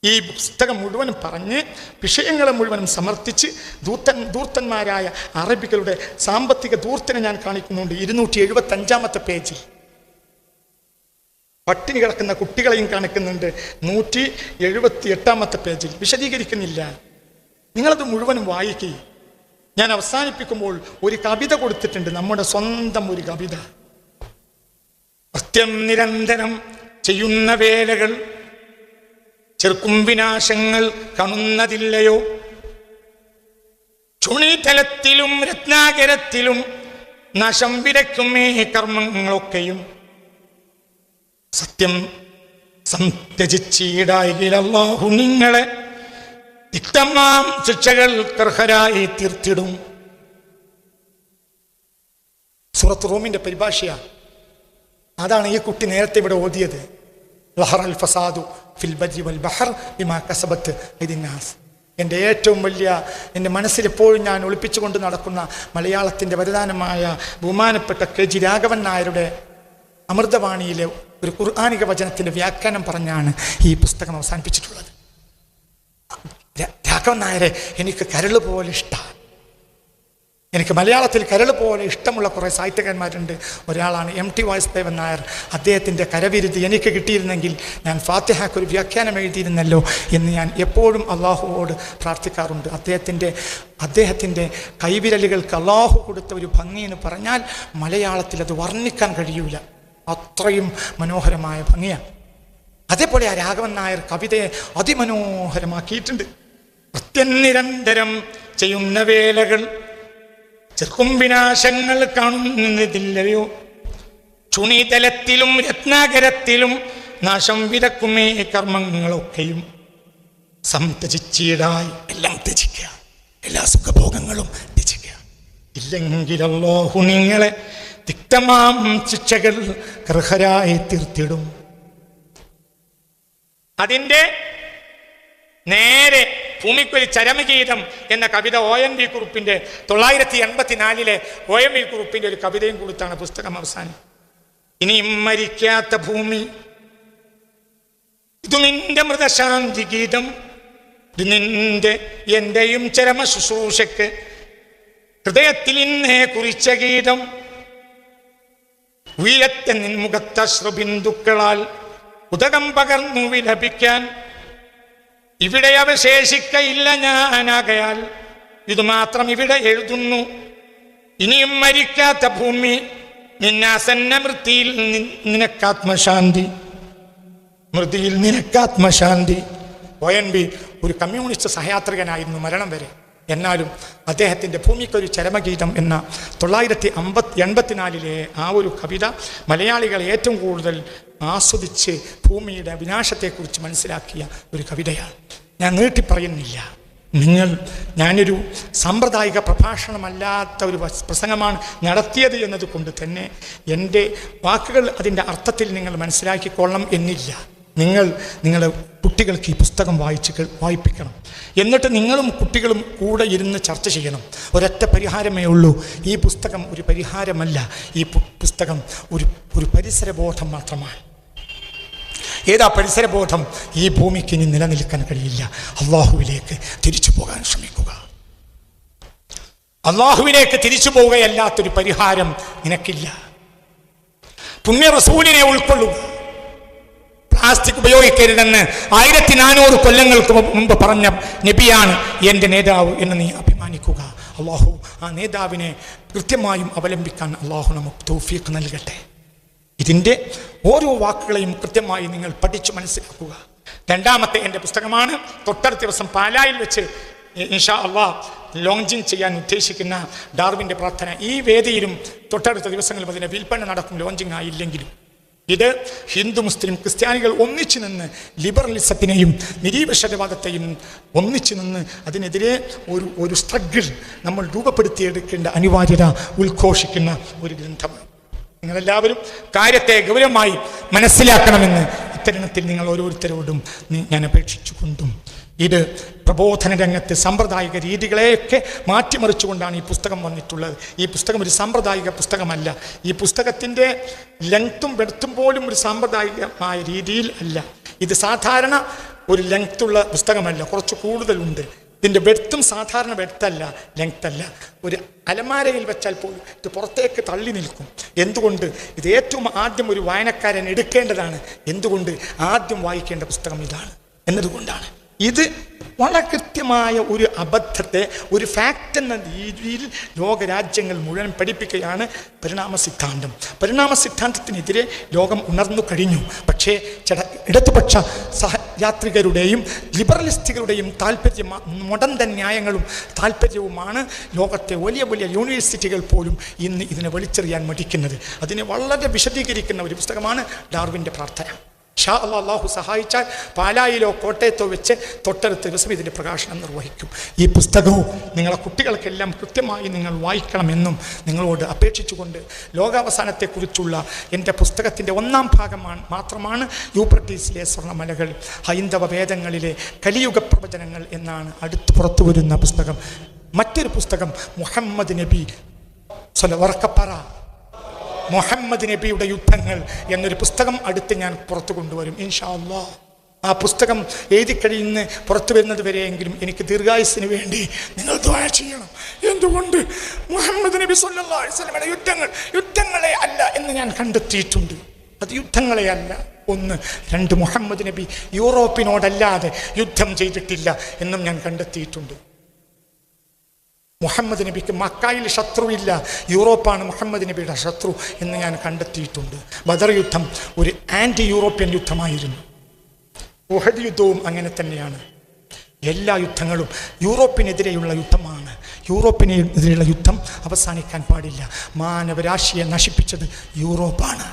ഈ പുസ്തകം മുഴുവനും പറഞ്ഞ് വിഷയങ്ങളെ മുഴുവനും സമർത്ഥിച്ച് ധൂർത്തന്മാരായ അറബികളുടെ സാമ്പത്തിക ധൂർത്തിനെ ഞാൻ കാണിക്കുന്നുണ്ട്. 275 പേജിൽ പട്ടിണി കിടക്കുന്ന കുട്ടികളെയും കാണിക്കുന്നുണ്ട്. 178 പേജിൽ വിശദീകരിക്കുന്നില്ല. നിങ്ങളത് മുഴുവനും വായിക്കുക. ഞാൻ അവസാനിപ്പിക്കുമ്പോൾ ഒരു കവിത കൊടുത്തിട്ടുണ്ട്, നമ്മുടെ സ്വന്തം ഒരു കവിത. സത്യം നിരന്തരം ചെയ്യുന്ന വേലകൾ ചെറുക്കും വിനാശങ്ങൾ കാണുന്നതില്ലയോ? ചുണിതലത്തിലും രത്നാകരത്തിലും നാശം വിരയ്ക്കുമേ കർമ്മങ്ങളൊക്കെയും. സത്യം സംത്യജിച്ചീടായെങ്കിൽ അല്ലാഹു നിങ്ങളെ തിക്തമാം ശിക്ഷകൾ അർഹരായി തീർത്തിടും. സൂറത്ത് റൂമിന്റെ പരിഭാഷയാണ്. അതാണ് ഈ കുട്ടി നേരത്തെ ഇവിടെ ഓതിയത്. ലഹറൽ ഫസാദു ഫിൽ ബർരി വൽ ബഹർ ബിമാ കസബത്ത് അയ്ദിന്നാസ്. എൻ്റെ ഏറ്റവും വലിയ, എൻ്റെ മനസ്സിലെപ്പോഴും ഞാൻ ഒളിപ്പിച്ചുകൊണ്ട് നടക്കുന്ന മലയാളത്തിൻ്റെ വരദാനമായ ബഹുമാനപ്പെട്ട KG രാഘവൻ നായരുടെ അമൃതവാണിയിലെ ഒരു ഖുർആനിക വചനത്തിൻ്റെ വ്യാഖ്യാനം പറഞ്ഞാണ് ഈ പുസ്തകം അവസാനിപ്പിച്ചിട്ടുള്ളത്. രാഘവൻ നായരെ എനിക്ക് കരൾ പോലെ ഇഷ്ടമാണ്. എനിക്ക് മലയാളത്തിൽ കരൾ പോലെ ഇഷ്ടമുള്ള കുറേ സാഹിത്യകാരന്മാരുണ്ട്. ഒരാളാണ് MT വാസുദേവൻ നായർ. അദ്ദേഹത്തിൻ്റെ കരവിരുത് എനിക്ക് കിട്ടിയിരുന്നെങ്കിൽ ഞാൻ ഫാത്തിഹയ്ക്ക് ഒരു വ്യാഖ്യാനം എഴുതിയിരുന്നല്ലോ എന്ന് ഞാൻ എപ്പോഴും അള്ളാഹുവോട് പ്രാർത്ഥിക്കാറുണ്ട്. അദ്ദേഹത്തിൻ്റെ കൈവിരലുകൾക്ക് അള്ളാഹു കൊടുത്ത ഒരു ഭംഗി എന്ന് പറഞ്ഞാൽ മലയാളത്തിൽ അത് വർണ്ണിക്കാൻ കഴിയൂല. അത്രയും മനോഹരമായ ഭംഗിയാണ്. അതേപോലെ ആ രാഘവൻ നായർ കവിതയെ അതിമനോഹരമാക്കിയിട്ടുണ്ട്. പ്രത്യനിരന്തരം ചെയ്യുന്ന വേലകൾ ചെറുക്കും വിനാശങ്ങൾ കാണുന്നതില്ലയോ, ചുണിതലത്തിലും രത്നാകരത്തിലും നാശം വിതക്കുമേ കർമ്മങ്ങളൊക്കെയും സംത്യജിച്ചിടായി. എല്ലാം ത്യജിക്കുക, എല്ലാ സുഖഭോഗങ്ങളും ത്യജിക്കുക. ഇല്ലെങ്കിൽ അല്ലാഹു നിങ്ങളെ തിക്തമാം ശിക്ഷകൾ അർഹരായി തീർത്തിടും. അതിൻ്റെ നേരെ ഭൂമിക്കൊരു ചരമഗീതം എന്ന കവിത ONV കുറുപ്പിൻ്റെ 984 ONV കുറുപ്പിൻ്റെ ഒരു കവിതയും കൊടുത്താണ് പുസ്തകം അവസാനം. ഇനിയും മരിക്കാത്ത ഭൂമി, ഇത് നിന്റെ മൃതശാന്തി ഗീതം, ഇത് നിന്റെ എന്റെയും ചരമ ശുശ്രൂഷക്ക് ഹൃദയത്തിൽ ഇന്നേ കുറിച്ച ഗീതം. ഉയരത്തെ നിൻമുഖത്തശ്രുബിന്ദുക്കളാൽ ഉദകം പകർന്നു വിലപിക്കാൻ ഇവിടെ അവശേഷിക്കയില്ല ഞാനാകയാൽ ഇത് മാത്രം ഇവിടെ എഴുതുന്നു. ഇനിയും മരിക്കാത്ത ഭൂമി, നിന്നാസന്ന മൃതിയിൽ നിനക്കാത്മശാന്തി, മൃതിയിൽ നിനക്കാത്മശാന്ി. ONV ഒരു കമ്മ്യൂണിസ്റ്റ് സഹയാത്രികനായിരുന്നു മരണം വരെ. എന്നാലും അദ്ദേഹത്തിൻ്റെ ഭൂമിക്കൊരു ചരമഗീതം എന്ന 984 ആ ഒരു കവിത മലയാളികൾ ഏറ്റവും കൂടുതൽ ആസ്വദിച്ച് ഭൂമിയുടെ വിനാശത്തെക്കുറിച്ച് മനസ്സിലാക്കിയ ഒരു കവിതയാണ്. ഞാൻ നീട്ടിപ്പറയുന്നില്ല. ഞാനൊരു സാമ്പ്രദായിക പ്രഭാഷണമല്ലാത്ത ഒരു പ്രസംഗമാണ് നടത്തിയത് എന്നതുകൊണ്ട് തന്നെ എൻ്റെ വാക്കുകൾ അതിൻ്റെ അർത്ഥത്തിൽ നിങ്ങൾ മനസ്സിലാക്കിക്കൊള്ളണം എന്നില്ല. നിങ്ങളുടെ കുട്ടികൾക്ക് ഈ പുസ്തകം വായിപ്പിക്കണം. എന്നിട്ട് നിങ്ങളും കുട്ടികളും കൂടെ ഇരുന്ന് ചർച്ച ചെയ്യണം. ഒരൊറ്റ പരിഹാരമേ ഉള്ളൂ. ഈ പുസ്തകം ഒരു പരിഹാരമല്ല. ഈ പുസ്തകം ഒരു പരിസരബോധം മാത്രമാണ്. ഏതാ പരിസരബോധം? ഈ ഭൂമിക്ക് ഇനി നിലനിൽക്കാൻ കഴിയില്ല. അള്ളാഹുവിലേക്ക് തിരിച്ചു പോകാൻ ശ്രമിക്കുക. അള്ളാഹുവിലേക്ക് തിരിച്ചു പോവുകയല്ലാത്തൊരു പരിഹാരം നിനക്കില്ല. പുണ്യ റസൂലിനെ ഉൾക്കൊള്ളുക. പ്ലാസ്റ്റിക് ഉപയോഗിക്കരുതെന്ന് 1400 കൊല്ലങ്ങൾക്ക് മുമ്പ് പറഞ്ഞ നബിയാണ് എൻ്റെ നേതാവ് എന്ന് നീ അഭിമാനിക്കുക. അള്ളാഹു ആ നേതാവിനെ കൃത്യമായും അവലംബിക്കാൻ അള്ളാഹു നമുക്ക് തൗഫീഖ് നൽകട്ടെ. ഇതിൻ്റെ ഓരോ വാക്കുകളെയും കൃത്യമായി നിങ്ങൾ പഠിച്ചു മനസ്സിലാക്കുക. രണ്ടാമത്തെ എൻ്റെ പുസ്തകമാണ്. തൊട്ടടുത്ത ദിവസം പാലായിൽ വെച്ച് ഇൻഷാ അള്ളാഹ് ലോഞ്ചിങ് ചെയ്യാൻ ഉദ്ദേശിക്കുന്ന ഡാർവിൻ്റെ പ്രാർത്ഥന. ഈ വേദിയിലും തൊട്ടടുത്ത ദിവസങ്ങളിൽ അതിൻ്റെ വിൽപ്പന നടക്കും, ലോഞ്ചിങ് ആയില്ലെങ്കിലും. ഇത് ഹിന്ദു മുസ്ലിം ക്രിസ്ത്യാനികൾ ഒന്നിച്ചു നിന്ന് ലിബറലിസത്തിനെയും നിരീപക്ഷവാദത്തെയും ഒന്നിച്ചു നിന്ന് അതിനെതിരെ ഒരു സ്ട്രഗിൾ നമ്മൾ രൂപപ്പെടുത്തിയെടുക്കേണ്ട അനിവാര്യത ഉദ്ഘോഷിക്കുന്ന ഒരു ഗ്രന്ഥമാണ്. നിങ്ങളെല്ലാവരും കാര്യത്തെ ഗൗരവമായി മനസ്സിലാക്കണമെന്ന് ഇത്തരണത്തിൽ നിങ്ങൾ ഓരോരുത്തരോടും ഞാൻ അപേക്ഷിച്ചുകൊണ്ടും, ഇത് പ്രബോധന രംഗത്ത് സാമ്പ്രദായിക രീതികളെയൊക്കെ മാറ്റിമറിച്ചുകൊണ്ടാണ് ഈ പുസ്തകം വന്നിട്ടുള്ളത്. ഈ പുസ്തകം ഒരു സാമ്പ്രദായിക പുസ്തകമല്ല. ഈ പുസ്തകത്തിൻ്റെ ലെങ്ത്തും വെടുത്തും പോലും ഒരു സാമ്പ്രദായികമായ രീതിയിൽ അല്ല. ഇത് സാധാരണ ഒരു ലെങ്ത്തുള്ള പുസ്തകമല്ല, കുറച്ച് കൂടുതലുണ്ട്. ഇതിൻ്റെ വെടുത്തും സാധാരണ വെടുത്തല്ല, ലെങ്ത്തല്ല. ഒരു അലമാരയിൽ വെച്ചാൽ പോലും ഇത് പുറത്തേക്ക് തള്ളി നിൽക്കും. എന്തുകൊണ്ട്? ഇത് ഏറ്റവും ആദ്യം ഒരു വായനക്കാരൻ എടുക്കേണ്ടതാണ്. എന്തുകൊണ്ട്? ആദ്യം വായിക്കേണ്ട പുസ്തകം ഇതാണ് എന്നതുകൊണ്ടാണ്. ഇത് വളരെ കൃത്യമായ ഒരു അബദ്ധത്തെ ഒരു ഫാക്റ്റ് എന്ന രീതിയിൽ ലോകരാജ്യങ്ങൾ മുഴുവൻ പഠിപ്പിക്കുകയാണ് പരിണാമ സിദ്ധാന്തം. പരിണാമ സിദ്ധാന്തത്തിനെതിരെ ലോകം ഉണർന്നു കഴിഞ്ഞു. പക്ഷേ ഇടതുപക്ഷ സഹയാത്രികരുടെയും ലിബറലിസ്റ്റുകളുടെയും താല്പര്യം, മുടന്ത ന്യായങ്ങളും താല്പര്യവുമാണ് ലോകത്തെ വലിയ വലിയ യൂണിവേഴ്സിറ്റികൾ പോലും ഇന്ന് ഇതിനെ വലിച്ചെറിയാൻ മടിക്കുന്നത്. അതിനെ വളരെ വിശദീകരിക്കുന്ന ഒരു പുസ്തകമാണ് ഡാർവിൻ്റെ പ്രാർത്ഥന. ഷാ അള്ളാഹു സഹായിച്ചാൽ പാലായിലോ കോട്ടയത്തോ വെച്ച് തൊട്ടടുത്ത ദിവസം ഇതിൻ്റെ പ്രകാശനം നിർവഹിക്കും. ഈ പുസ്തകവും നിങ്ങളെ കുട്ടികൾക്കെല്ലാം കൃത്യമായി നിങ്ങൾ വായിക്കണമെന്നും നിങ്ങളോട് അപേക്ഷിച്ചുകൊണ്ട് ലോകാവസാനത്തെക്കുറിച്ചുള്ള എൻ്റെ പുസ്തകത്തിൻ്റെ 1ാം ഭാഗം മാത്രമാണ് യൂഫ്രട്ടീസിലെ സ്വർണ്ണമലകൾ, ഹൈന്ദവ വേദങ്ങളിലെ കലിയുഗ പ്രവചനങ്ങൾ എന്നാണ് അടുത്ത് പുറത്തു വരുന്ന പുസ്തകം. മറ്റൊരു പുസ്തകം മുഹമ്മദ് നബി ഉറക്കപ്പറ, മുഹമ്മദ് നബിയുടെ യുദ്ധങ്ങൾ എന്നൊരു പുസ്തകം അടുത്ത് ഞാൻ പുറത്തു കൊണ്ടുവരും ഇൻഷാ അല്ലാഹ്. ആ പുസ്തകം എഴുതി കഴിയുന്ന പുറത്തു വരുന്നത് വരെയെങ്കിലും എനിക്ക് ദീർഘായുസ്സിന് വേണ്ടി നിങ്ങൾ ദുആ ചെയ്യണം. എന്തുകൊണ്ട്? മുഹമ്മദ് നബി സല്ലല്ലാഹു അലൈഹി വസല്ലമയുടെ യുദ്ധങ്ങളെ അല്ല എന്ന് ഞാൻ കണ്ടെത്തിയിട്ടുണ്ട്. അത് യുദ്ധങ്ങളെ അല്ല. 1, 2 മുഹമ്മദ് നബി യൂറോപ്പിനോടല്ലാതെ യുദ്ധം ചെയ്തിട്ടില്ല എന്നും ഞാൻ കണ്ടെത്തിയിട്ടുണ്ട്. മുഹമ്മദ് നബിക്ക് മക്കയിൽ ശത്രുവില്ല, യൂറോപ്പാണ് മുഹമ്മദ് നബിയുടെ ശത്രു എന്ന് ഞാൻ കണ്ടെത്തിയിട്ടുണ്ട്. ബദർ യുദ്ധം ഒരു ആൻറ്റി യൂറോപ്യൻ യുദ്ധമായിരുന്നു. ഉഹദ് യുദ്ധവും അങ്ങനെ തന്നെയാണ്. എല്ലാ യുദ്ധങ്ങളും യൂറോപ്പിനെതിരെയുള്ള യുദ്ധമാണ്. യൂറോപ്പിനെതിരെയുള്ള യുദ്ധം അവസാനിക്കാൻ പാടില്ല. മാനവരാശിയെ നശിപ്പിച്ചത് യൂറോപ്പാണ്.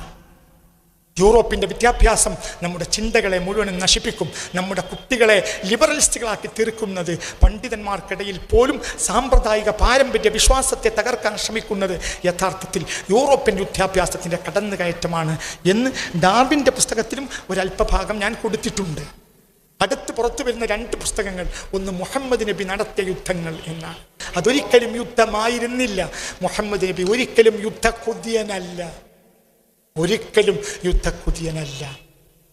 യൂറോപ്പിൻ്റെ വിദ്യാഭ്യാസം നമ്മുടെ ചിന്തകളെ മുഴുവനും നശിപ്പിക്കും. നമ്മുടെ കുട്ടികളെ ലിബറലിസ്റ്റുകളാക്കി തീർക്കുന്നത്, പണ്ഡിതന്മാർക്കിടയിൽ പോലും സാമ്പ്രദായിക പാരമ്പര്യ വിശ്വാസത്തെ തകർക്കാൻ ശ്രമിക്കുന്നത് യഥാർത്ഥത്തിൽ യൂറോപ്യൻ വിദ്യാഭ്യാസത്തിൻ്റെ കടന്നുകയറ്റമാണ് എന്ന് ഡാർവിൻ്റെ പുസ്തകത്തിലും ഒരല്പഭാഗം ഞാൻ കൊടുത്തിട്ടുണ്ട്. അടുത്ത് പുറത്തു വരുന്ന 2 പുസ്തകങ്ങൾ, ഒന്ന് മുഹമ്മദ് നബി നടത്തിയ യുദ്ധങ്ങൾ എന്നാണ്. അതൊരിക്കലും യുദ്ധമായിരുന്നില്ല. മുഹമ്മദ് നബി ഒരിക്കലും യുദ്ധക്കൊതിയനല്ല, ഒരിക്കലും യുദ്ധക്കൊതിയനല്ല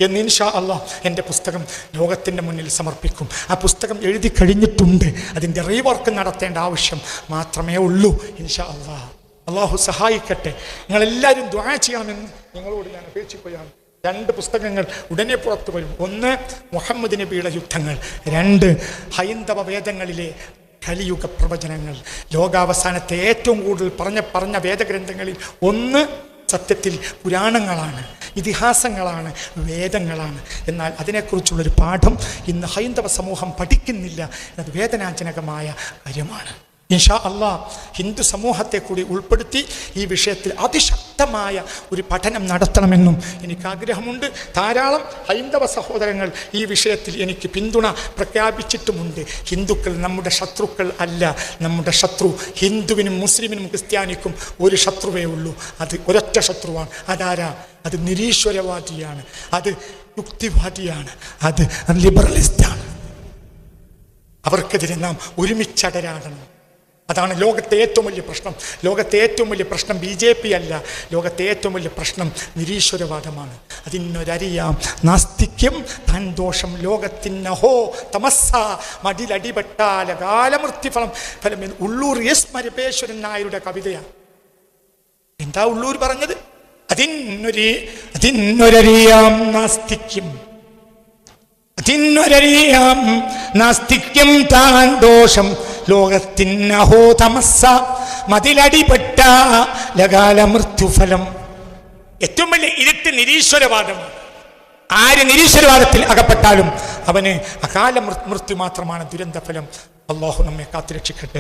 എന്ന് ഇൻഷാ അള്ളാഹ് എൻ്റെ പുസ്തകം ലോകത്തിൻ്റെ മുന്നിൽ സമർപ്പിക്കും. ആ പുസ്തകം എഴുതി കഴിഞ്ഞിട്ടുണ്ട്. അതിൻ്റെ റീവർക്ക് നടത്തേണ്ട ആവശ്യം മാത്രമേ ഉള്ളൂ. ഇൻഷാ അള്ളാഹ്. അള്ളാഹു സഹായിക്കട്ടെ. നിങ്ങളെല്ലാവരും ദുആ ചെയ്യണമെന്ന് നിങ്ങളോട് ഞാൻ അപേക്ഷിക്കുകയാണ്. 2 പുസ്തകങ്ങൾ ഉടനെ പുറത്തു വരും. ഒന്ന് മുഹമ്മദ് നബിയുടെ യുദ്ധങ്ങൾ, 2 ഹൈന്ദവ വേദങ്ങളിലെ കലിയുഗ പ്രവചനങ്ങൾ. ലോകാവസാനത്തെ ഏറ്റവും കൂടുതൽ പറഞ്ഞ വേദഗ്രന്ഥങ്ങളിൽ ഒന്ന് സത്യത്തിൽ പുരാണങ്ങളാണ്, ഇതിഹാസങ്ങളാണ്, വേദങ്ങളാണ്. എന്നാൽ അതിനെക്കുറിച്ചുള്ളൊരു പാഠം ഇന്ന് ഹൈന്ദവ സമൂഹം പഠിക്കുന്നില്ല. അത് വേദനാജനകമായ കാര്യമാണ്. ഇൻഷാ അള്ളാഹ് ഹിന്ദു സമൂഹത്തെ കൂടി ഉൾപ്പെടുത്തി ഈ വിഷയത്തിൽ അതിശക്തമായ ഒരു പഠനം നടത്തണമെന്നും എനിക്ക് ആഗ്രഹമുണ്ട്. ധാരാളം ഹൈന്ദവ സഹോദരങ്ങൾ ഈ വിഷയത്തിൽ എനിക്ക് പിന്തുണ പ്രഖ്യാപിച്ചിട്ടുമുണ്ട്. ഹിന്ദുക്കൾ നമ്മുടെ ശത്രുക്കൾ അല്ല. നമ്മുടെ ശത്രു ഹിന്ദുവിനും മുസ്ലിമിനും ക്രിസ്ത്യാനിക്കും ഒരു ശത്രുവേ ഉള്ളൂ. അത് ഒരൊറ്റ ശത്രുവാണ്. അതാരാ? അത് നിരീശ്വരവാദിയാണ്, അത് യുക്തിവാദിയാണ്, അത് ലിബറലിസ്റ്റാണ്. അവർക്കെതിരെ നാം ഒരുമിച്ചടരാടണം. അതാണ് ലോകത്തെ ഏറ്റവും വലിയ പ്രശ്നം. ലോകത്തെ ഏറ്റവും വലിയ പ്രശ്നം BJP അല്ല. ലോകത്തെ ഏറ്റവും വലിയ പ്രശ്നം നിരീശ്വരവാദമാണ്. അതിനൊരറിയാം നാസ്തിക്യം തൻ ദോഷം ലോകത്തിനഹോ തമസ്സ മടിലടിപെട്ടാല കാലമൃത്യുഫലം ഫലം. ഉള്ളൂർ എസ് മരപേശ്വരൻ നായരുടെ കവിതയാണ്. എന്താ ഉള്ളൂർ പറഞ്ഞത്? അതിനൊരറിയാം നാസ്തിക്യം, അതിനൊരറിയാം നാസ്തിക്യം താൻ ദോഷം ലോകത്തിനഹോ തമസ്സ മതിലടിപെട്ട ലകാല മൃത്യുഫലം. ഏറ്റവും വലിയ ഇരുട്ട് നിരീശ്വരവാദമാണ്. ആര് നിരീശ്വരവാദത്തിൽ അകപ്പെട്ടാലും അവന് അകാല മൃത്യു മാത്രമാണ് ദുരന്തഫലം. അള്ളാഹു നമ്മെ കാത്തുരക്ഷിക്കട്ടെ.